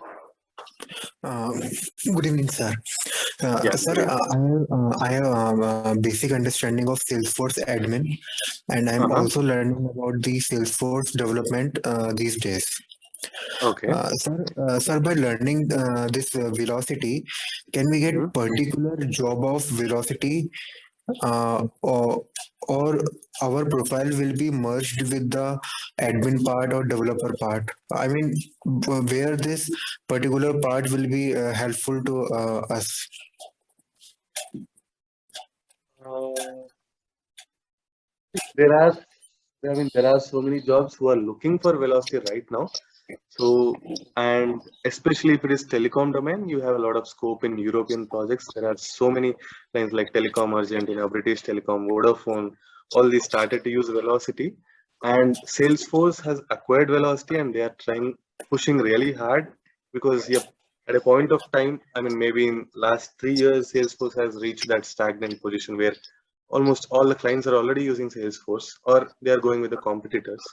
Good evening, sir. Yeah, Sir, good I have a basic understanding of Salesforce admin, and I'm Uh-huh. also learning about the Salesforce development these days. Okay. Sir, by learning this velocity, can we get Mhm. particular job of velocity, or our profile will be merged with the admin part or developer part? I mean, where this particular part will be helpful to us. Uh, there are so many jobs who are looking for velocity right now. So, and especially if it is telecom domain, you have a lot of scope in European projects. There are so many lines like Telecom Argentina, British Telecom, Vodafone, all these started to use velocity. And Salesforce has acquired velocity and they are pushing really hard because, yep, at a point of time, I mean, maybe in last 3 years, Salesforce has reached that stagnant position where almost all the clients are already using Salesforce or they are going with the competitors.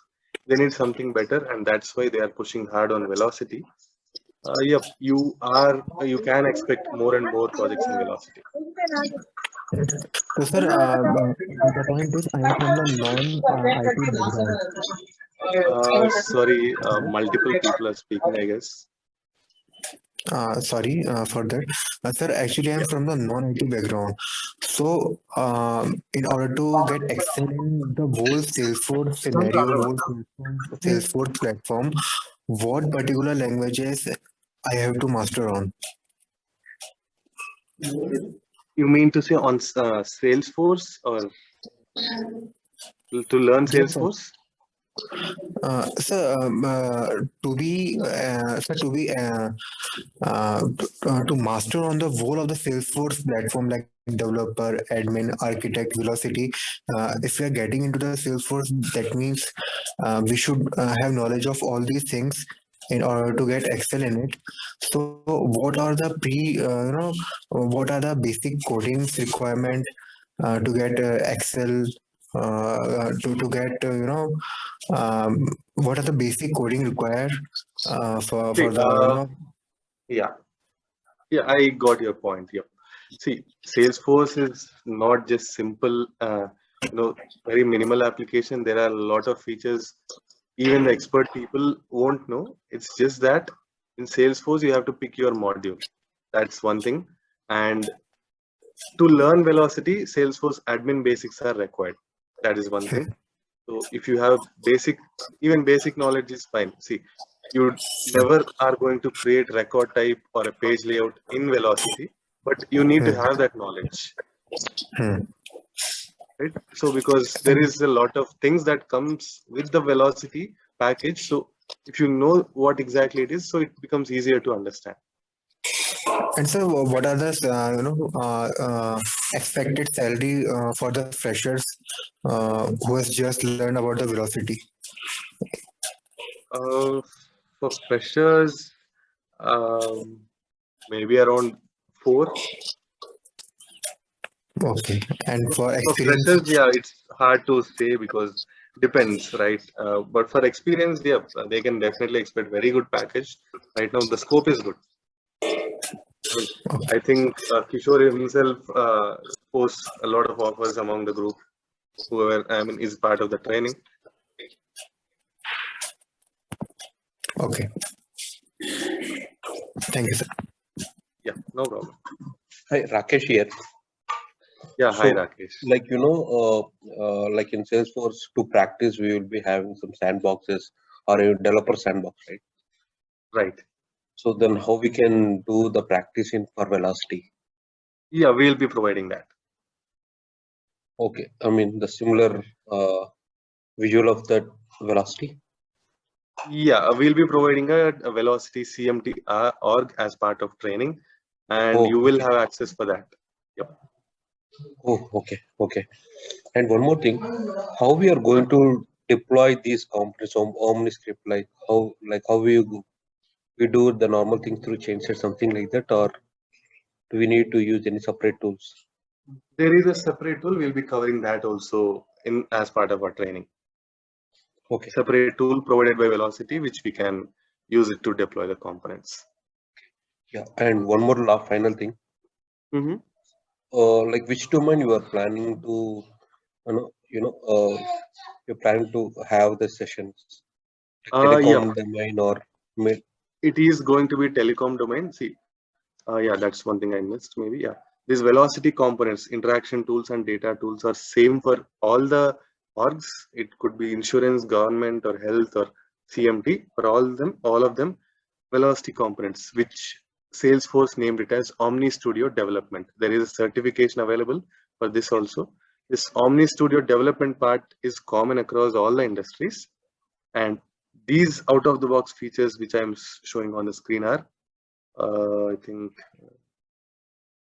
They need something better, and that's why they are pushing hard on velocity. Yep, you can expect more and more projects in velocity. So, sir, the point is, I am from the non-IT background. Sorry, multiple people are speaking, I guess. Sorry for that. Sir, actually, I'm Yeah. from the non-IT background. So, in order to get excel in the whole Salesforce scenario, whole Salesforce platform, what particular languages I have to master on? You mean to say on Salesforce or to learn Yes, sir. Salesforce? Sir, to master on the whole of the Salesforce platform, like developer, admin, architect, velocity. If we are getting into the Salesforce, that means we should have knowledge of all these things in order to get excel in it. So, what are the what are the basic codings requirement to get excel? To get what are the basic coding required See, for the yeah, I got your point. Yep. See, Salesforce is not just simple, very minimal application. There are a lot of features even the expert people won't know. It's just that in Salesforce, you have to pick your module. That's one thing. And to learn velocity, Salesforce admin basics are required. That is one thing. So if you have even basic knowledge is fine. See, you never are going to create record type or a page layout in velocity, but you need to have that knowledge. Hmm. Right? So because there is a lot of things that comes with the velocity package. So if you know what exactly it is, so it becomes easier to understand. And so, what are the expected salary for the freshers who has just learned about the velocity? For freshers, maybe around 4. Okay, and for For experience, freshers, yeah, it's hard to say because depends, right? But for experience, yeah, they can definitely expect very good package. Right now, the scope is good. I think Kishore himself posts a lot of offers among the group. Whoever is part of the training. okay. Thank you, sir. Yeah, no problem. Hi, Rakesh here. Yeah, hi So, Rakesh. like like in Salesforce, to practice, we will be having some sandboxes or a developer sandbox, right? Right. So then, how we can do the practicing for velocity? Yeah, we'll be providing that. Okay, I mean the similar visual of that velocity. Yeah, we'll be providing a velocity CMT org as part of training, and you will Okay. have access for that. Yep. Oh, okay, okay. And one more thing, how we are going to deploy these components on OmniScript? Like how we do the normal thing through change or something like that, or do we need to use any separate tools? There is a separate tool. We'll be covering that also in as part of our training. Okay. Separate tool provided by Velocity, which we can use it to deploy the components. Yeah. And one more final thing. Mhm. Like which domain you are planning to, you're planning to have the sessions, like Yeah, telecom domain or mail. it is going to be telecom domain. See, yeah, that's one thing I missed. Maybe yeah. These velocity components, interaction tools, and data tools are same for all the orgs. It could be insurance, government, or health, or CMT. For all of them, velocity components, which Salesforce named it as Omni Studio Development. There is a certification available for this also. This Omni Studio Development part is common across all the industries, and these out of the box features which I'm showing on the screen are, I think,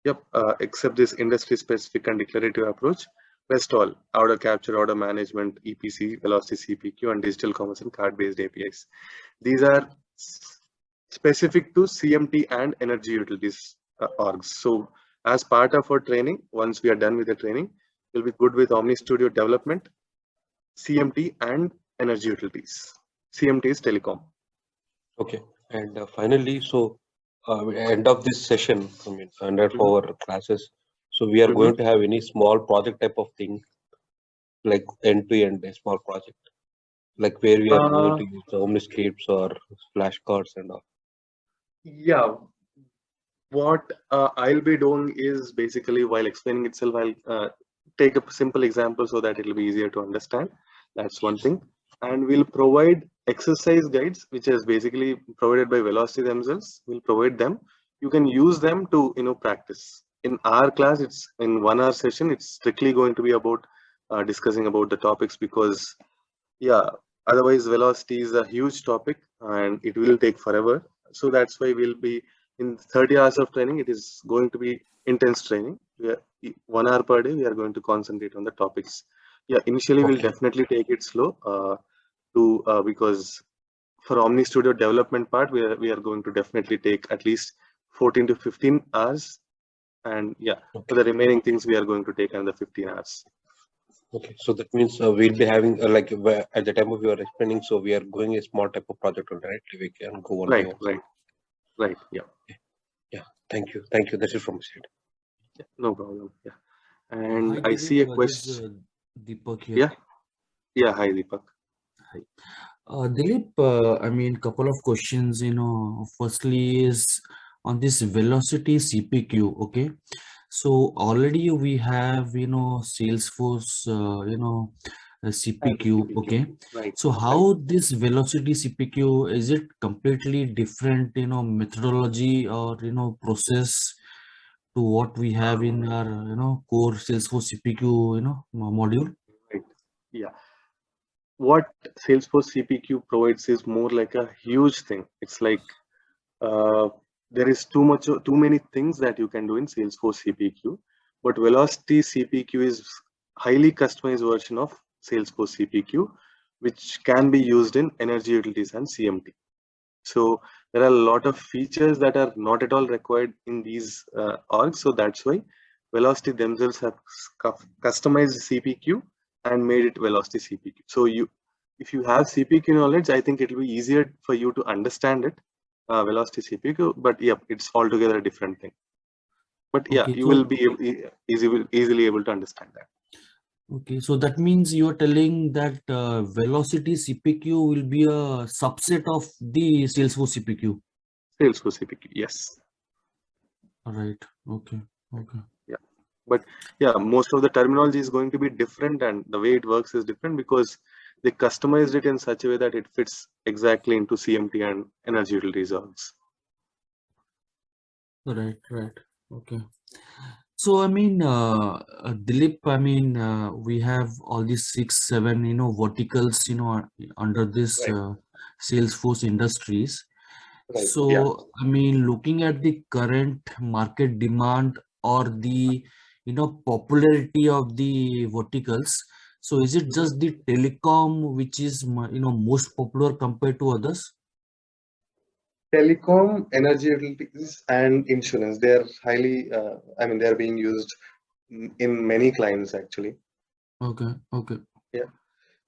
yep, except this industry specific and declarative approach, rest all order capture, order management, EPC, velocity CPQ, and digital commerce and card based APIs. These are specific to CMT and energy utilities orgs. So as part of our training, once we are done with the training, we'll be good with Omni Studio development, CMT, and energy utilities. CMT is telecom. Okay. And finally, so end of this session, I mean, end of Mhm. our classes, so we are Mhm. going to have any small project type of thing, like end to end, a small project, like where we are going Uh, to use the OmniScripts or flashcards and all. yeah, what I'll be doing is basically while explaining itself, I'll take a simple example so that it'll be easier to understand. That's one thing. And we'll provide exercise guides, which is basically provided by Velocity themselves. We'll provide them. You can use them to practice. In our class, it's in 1 hour session. It's strictly going to be about discussing about the topics because yeah, otherwise Velocity is a huge topic and it will take forever. So that's why we'll be in 30 hours of training. It is going to be intense training. 1 hour per day. We are going to concentrate on the topics. Yeah, initially we'll Okay. definitely take it slow because for Omni Studio development part, we are going to definitely take at least 14 to 15 hours. And yeah, for Okay. the remaining things, we are going to take another 15 hours. Okay. So that means we'll be having at the time of your explaining, so we are going a small type of project, all right? We can go one by Right, one. right, right. Yeah, Yeah. Thank you. Thank you. That's it from my side. yeah, no problem. Yeah. Hi And I Dilip, see a this is question. Deepak here. Yeah, yeah. Hi, Deepak. Hi. Dilip, I mean, couple of questions, firstly is on this velocity CPQ, okay? So already we have, Salesforce, As a CPQ, CPQ. okay? Right, So right. how this velocity CPQ, is it completely different, methodology or, process to what we have in our, core Salesforce CPQ, module? Right. Yeah. What Salesforce CPQ provides is more like a huge thing. It's like uh, there is too many things that you can do in Salesforce CPQ, but Velocity CPQ is highly customized version of Salesforce CPQ, which can be used in energy utilities and CMT. So there are a lot of features that are not at all required in these orgs. So that's why Velocity themselves have customized CPQ and made it Velocity CPQ. So if you have CPQ knowledge, I think it will be easier for you to understand it, Velocity CPQ. But yep, it's altogether a different thing. But yeah, Okay, you will so be easily able to understand that. okay, so that means you're telling that velocity CPQ will be a subset of the Salesforce CPQ. Salesforce CPQ, yes. All right. Okay. Okay. Yeah. But yeah, most of the terminology is going to be different and the way it works is different because they customized it in such a way that it fits exactly into CMT and energy utilities orgs. Right. Right. Okay. So I mean, Dilip, I mean, we have all these 6, 7, verticals, under this Right. Salesforce industries. Right. Yeah. So, I mean, looking at the current market demand or the, popularity of the verticals. So is it just the telecom which is most popular compared to others? Telecom, energy utilities, and insurance. They are highly, I mean, they are being used in many clients actually. Okay, okay. Yeah,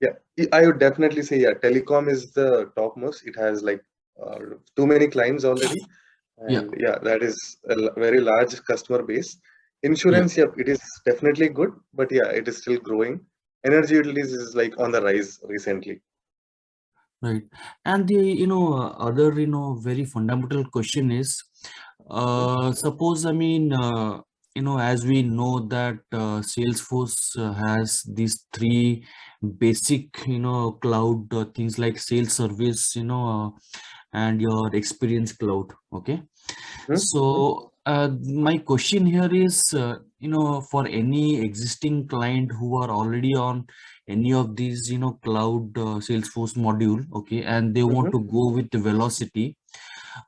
yeah. I would definitely say, yeah, telecom is the topmost. It has like too many clients already, Yeah, and yeah, that is a very large customer base. yeah. Insurance, yep, it is definitely good, but yeah, it is still growing. Energy utilities is like on the rise recently. Right. And the, other, very fundamental question is, suppose, I mean, as we know that Salesforce has these three basic, cloud things like sales service, and your experience cloud. Okay. Hmm? So my question here is, for any existing client who are already on any of these, cloud Salesforce module, okay, and they want Mhm. to go with the velocity,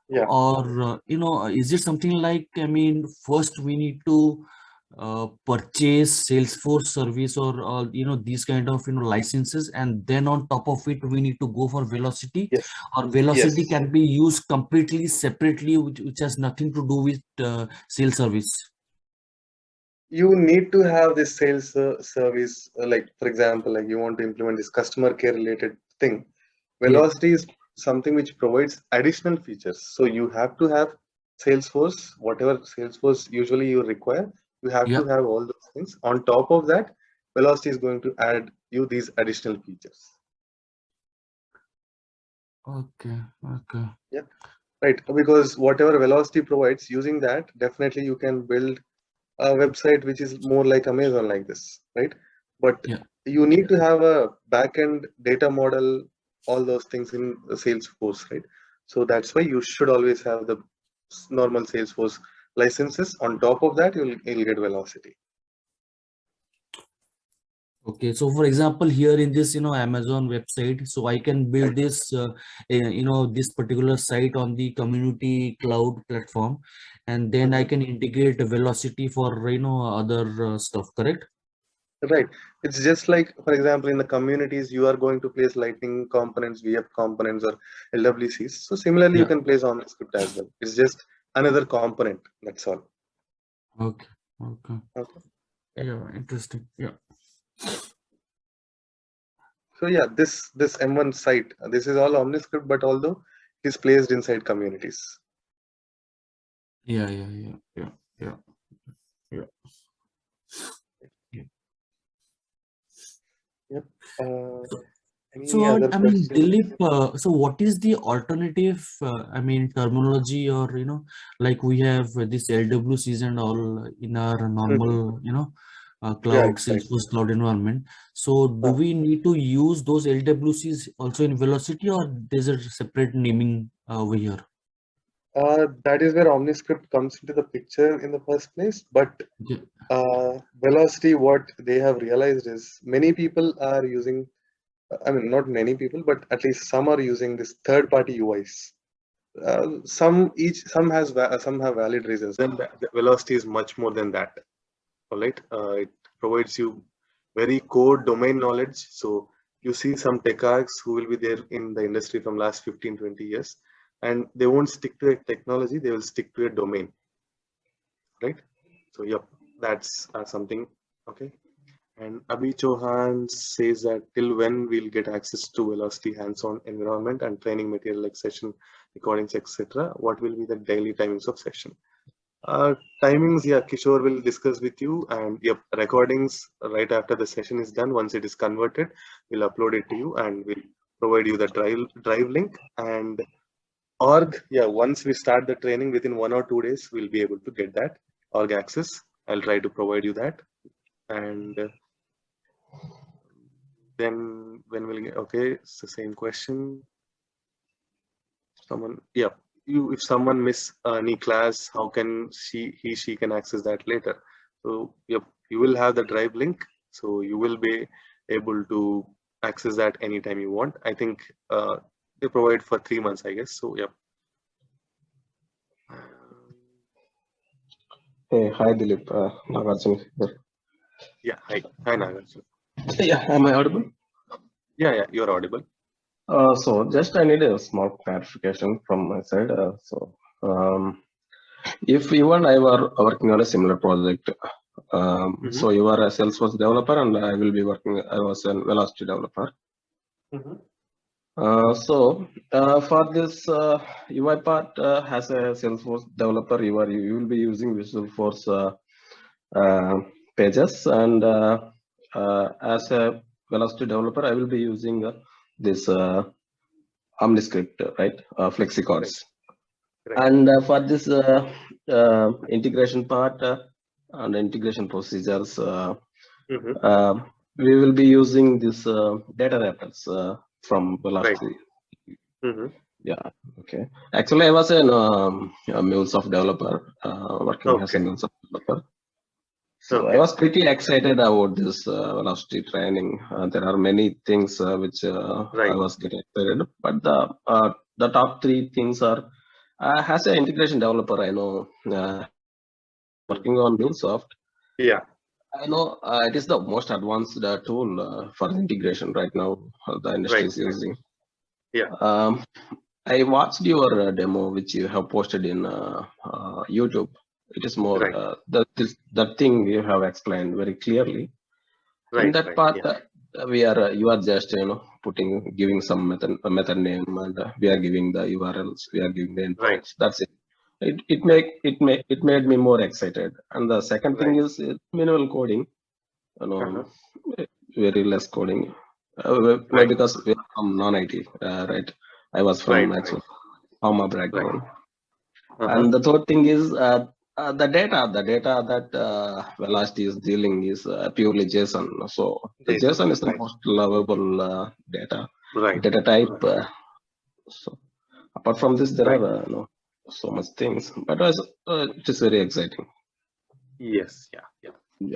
Yeah. or is it something like, I mean, first we need to purchase Salesforce service, or these kind of licenses, and then on top of it we need to go for velocity, Yes. or velocity Yes. can be used completely separately, which has nothing to do with sales service? You need to have this sales service, like for example, like you want to implement this customer care related thing. Yeah, Velocity is something which provides additional features. So you have to have Salesforce, whatever Salesforce usually you require, you have yeah. to have all those things. On top of that, Velocity is going to add you these additional features. Okay, okay. Yeah, right. Because whatever Velocity provides, using that, definitely you can build a website which is more like Amazon like this, right? But Yeah. you need to have a backend data model, all those things in Salesforce, right? So that's why you should always have the normal Salesforce licenses. On top of that, you'll get velocity. Okay, so for example, here in this, Amazon website, so I can build this, this particular site on the community cloud platform, and then I Mhm. can integrate Velocity for, other stuff, correct? Right. It's just like, for example, in the communities, you are going to place Lightning components, VF components, or LWCs. So similarly, you Yeah. can place OmniScript as well. It's just another component. That's all. Okay. Okay. Okay. Yeah. Yeah. Interesting. Yeah. So yeah, this M1 site, this is all OmniScript, but although it is placed inside communities. Yeah. Yeah. Yeah. Yeah. Yeah. Yeah. Yeah. Yep. Uh, any So, other I mean, questions? Dilip, so what is the alternative, I mean, terminology, or, like we have this LWCs and all in our Mhm. normal, Right, cloud, right. Salesforce cloud environment. So do Uh, we need to use those LWCs also in Velocity, or there's a separate naming over here? that is where OmniScript comes into the picture in the first place. But Okay. Velocity, what they have realized is many people are using, I mean, not many people, but at least some are using this third-party UIs. Some have valid reasons. Then the velocity is much more than that. All right, it provides you very core domain knowledge. So you see some tech arcs who will be there in the industry from last 15-20 years, and they won't stick to a technology, they will stick to a domain, right? So yep, that's something. Okay. And Abhi Chauhan says that till when we'll get access to Velocity hands-on environment and training material like session recordings, etc. What will be the daily timings of session? Timings, yeah, Kishore will discuss with you, and yep, recordings right after the session is done. Once it is converted, we'll upload it to you and we'll provide you the drive link. And org, yeah, once we start the training within 1 or 2 days, we'll be able to get that org access. I'll try to provide you that. And then when we'll get, okay, it's the same question. Someone, yeah, you, if someone miss any class, how can she can access that later? So yep, you will have the drive link, so you will be able to access that anytime you want. I think they provide for 3 months, I guess. So yep. Hey, hi Dilip. Nagarjuna here. Yeah, hi. Hi, Nagarjuna. Yeah, am I audible? Yeah, you're audible. So just I need a small clarification from my side. Um, if you and I were working on a similar project, so you are a Salesforce developer and I will be working. I was a Velocity developer. For this UI part, as a Salesforce developer, you will be using Visualforce pages, and as a Velocity developer, I will be using this OmniScript, right? FlexiCards. Right. And for this integration part and integration procedures, we will be using this data wrappers from Velocity. Yeah, okay. Actually, I was a MuleSoft developer, working as a MuleSoft developer. So I was pretty excited about this Velocity training. There are many things which I was getting excited, but the top three things are, as an integration developer, I know working on MuleSoft. Yeah. I know it is the most advanced tool for integration right now. The industry is using. Yeah. I watched your demo, which you have posted in YouTube. It is more that thing you have explained very clearly. In that part, you are just giving some method name, and we are giving the URLs, we are giving the endpoints. That's it. It made me more excited. And the second thing is minimal coding, very less coding. Because we are from non-IT, right? I was from actually pharma background. And the third thing is the data that Velocity is dealing is purely JSON. So the JSON is the most lovable data type. So apart from this, there are so much things, but it is very exciting. Yes, yeah.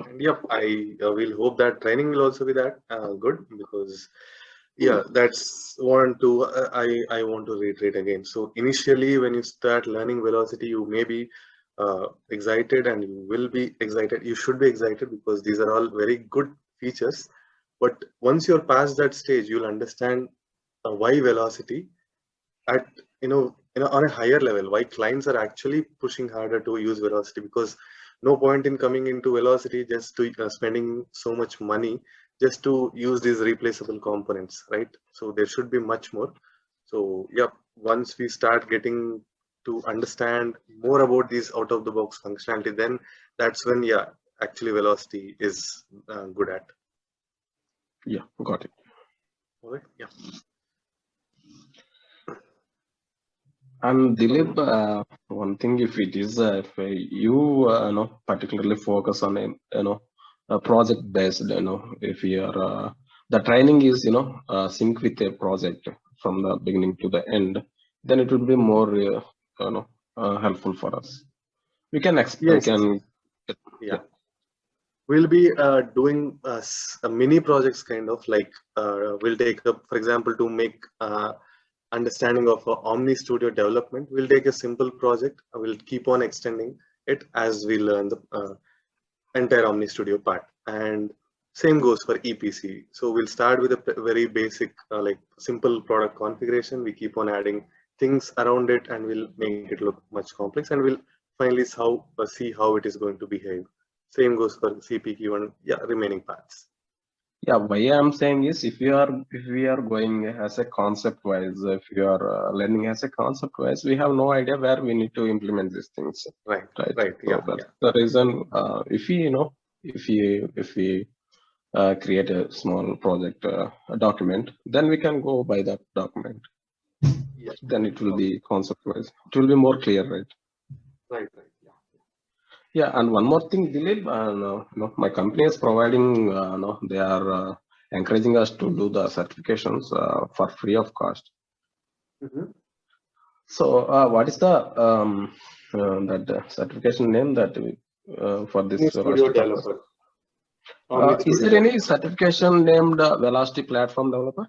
And yep, I will hope that training will also be that good, because that's want to I want to reiterate again. So initially, when you start learning Velocity, you may be excited, and you will be excited. You should be excited because these are all very good features. But once you're past that stage, you'll understand why Velocity at on a higher level, why clients are actually pushing harder to use Velocity, because no point in coming into Velocity just to spending so much money just to use these replaceable components, right? So there should be much more. So once we start getting to understand more about these out of the box functionality, then that's when actually Velocity is good at. Yeah, got it. All right. Yeah. And Dilip, one thing, if it is if you particularly focus on a project based, if you are the training is sync with a project from the beginning to the end, then it will be more helpful for us. We can We'll be doing a mini projects, kind of like we'll take up, for example, to make understanding of Omni Studio development. We'll take a simple project. We'll keep on extending it as we learn the entire Omni Studio part. And same goes for EPC. So we'll start with a very basic, like simple product configuration. We keep on adding things around it, and we'll make it look much complex. And we'll finally see how it is going to behave. Same goes for CPQ and remaining parts. Yeah, why I'm saying is if we are going as a concept wise, if you are learning as a concept wise, we have no idea where we need to implement these things. Right. So that's the reason. If we create a small project, a document, then we can go by that document. Then it will be concept wise. It will be more clear, right? Right. Yeah, and one more thing, Dilip, my company is providing, they are encouraging us to do the certifications for free of cost. So, what is the that certification name that for this Studio developer? Is there any certification named Velocity Platform Developer?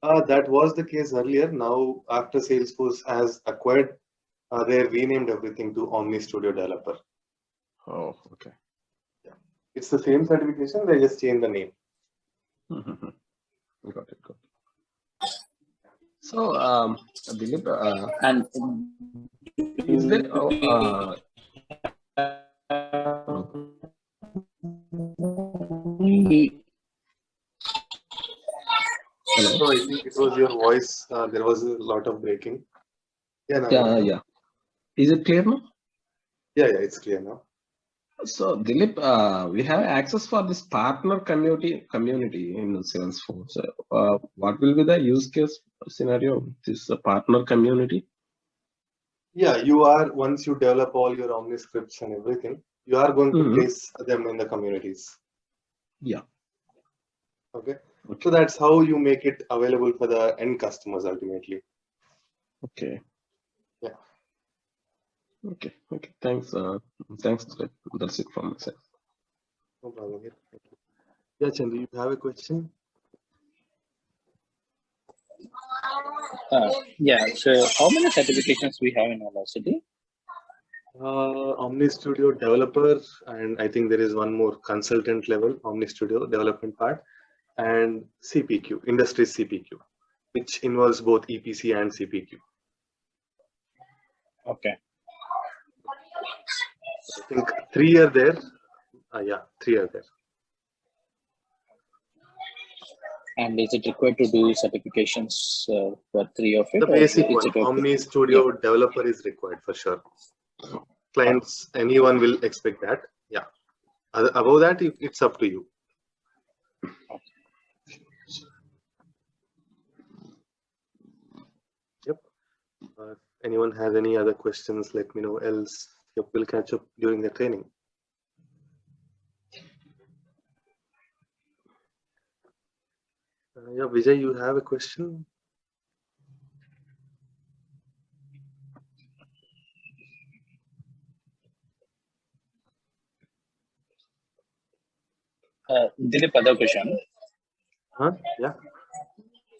That was the case earlier. Now, after Salesforce has acquired, they renamed everything to Omni Studio Developer. Oh, okay. It's the same certification, they just change the name. Got it. So, Dilip, And is there? Hello. So I think it was your voice. There was a lot of breaking. Yeah, now Yeah. Is it clear now? yeah, it's clear now. So, Dilip, we have access for this partner community in Salesforce. What will be the use case scenario of this partner community? Yeah, you are, once you develop all your Omni scripts and everything, you are going to place them in the communities. Yeah. Okay. So that's how you make it available for the end customers ultimately. Okay. Yeah. Okay. Thanks. Thanks. That's it from my side. No problem. Yeah, Chandu, you have a question? yeah, so how many certifications we have in Velocity? Omni Studio developer, and I think there is one more consultant level Omni Studio development part, and CPQ, industry CPQ, which involves both EPC and CPQ. Okay. I think 3 are there. Yeah, 3 are there. And is it required to do certifications for 3 of it? The basic one, okay? Omni Studio developer is required for sure. Clients, anyone will expect that. Yeah. Above that, it's up to you. Yep. If anyone has any other questions, let me know. Else, yep, we'll catch up during the training. Yeah, Vijay, you have a question? Dilip, other question. Yeah.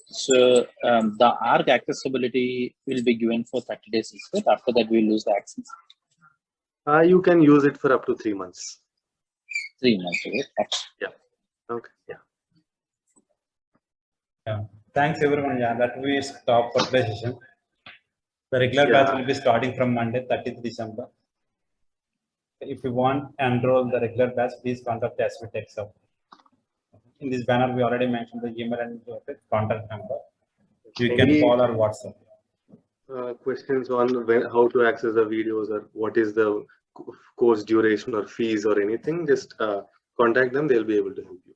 So the ARC accessibility will be given for 30 days. After that, we lose the access. You can use it for up to 3 months. 3 months, right? Yeah. Okay. Yeah. Thanks everyone. Yeah, that we stop for the session. The regular batch will be starting from Monday, 30th December. If you want to enroll the regular batch, please contact us with Excel. In this banner, we already mentioned the email and contact number. You can call or WhatsApp. Questions on how to access the videos or what is the course duration or fees or anything, just contact them. They'll be able to help you.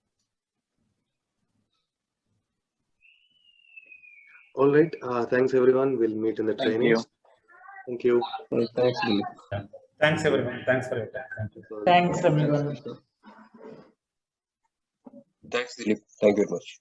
All right. Thanks everyone. We'll meet in the training. Thank you. Thanks, Dilip. Yeah. Thanks everyone. Thanks for your time. Thank you. Thanks, everyone. Thanks, Dilip. Thank you very much.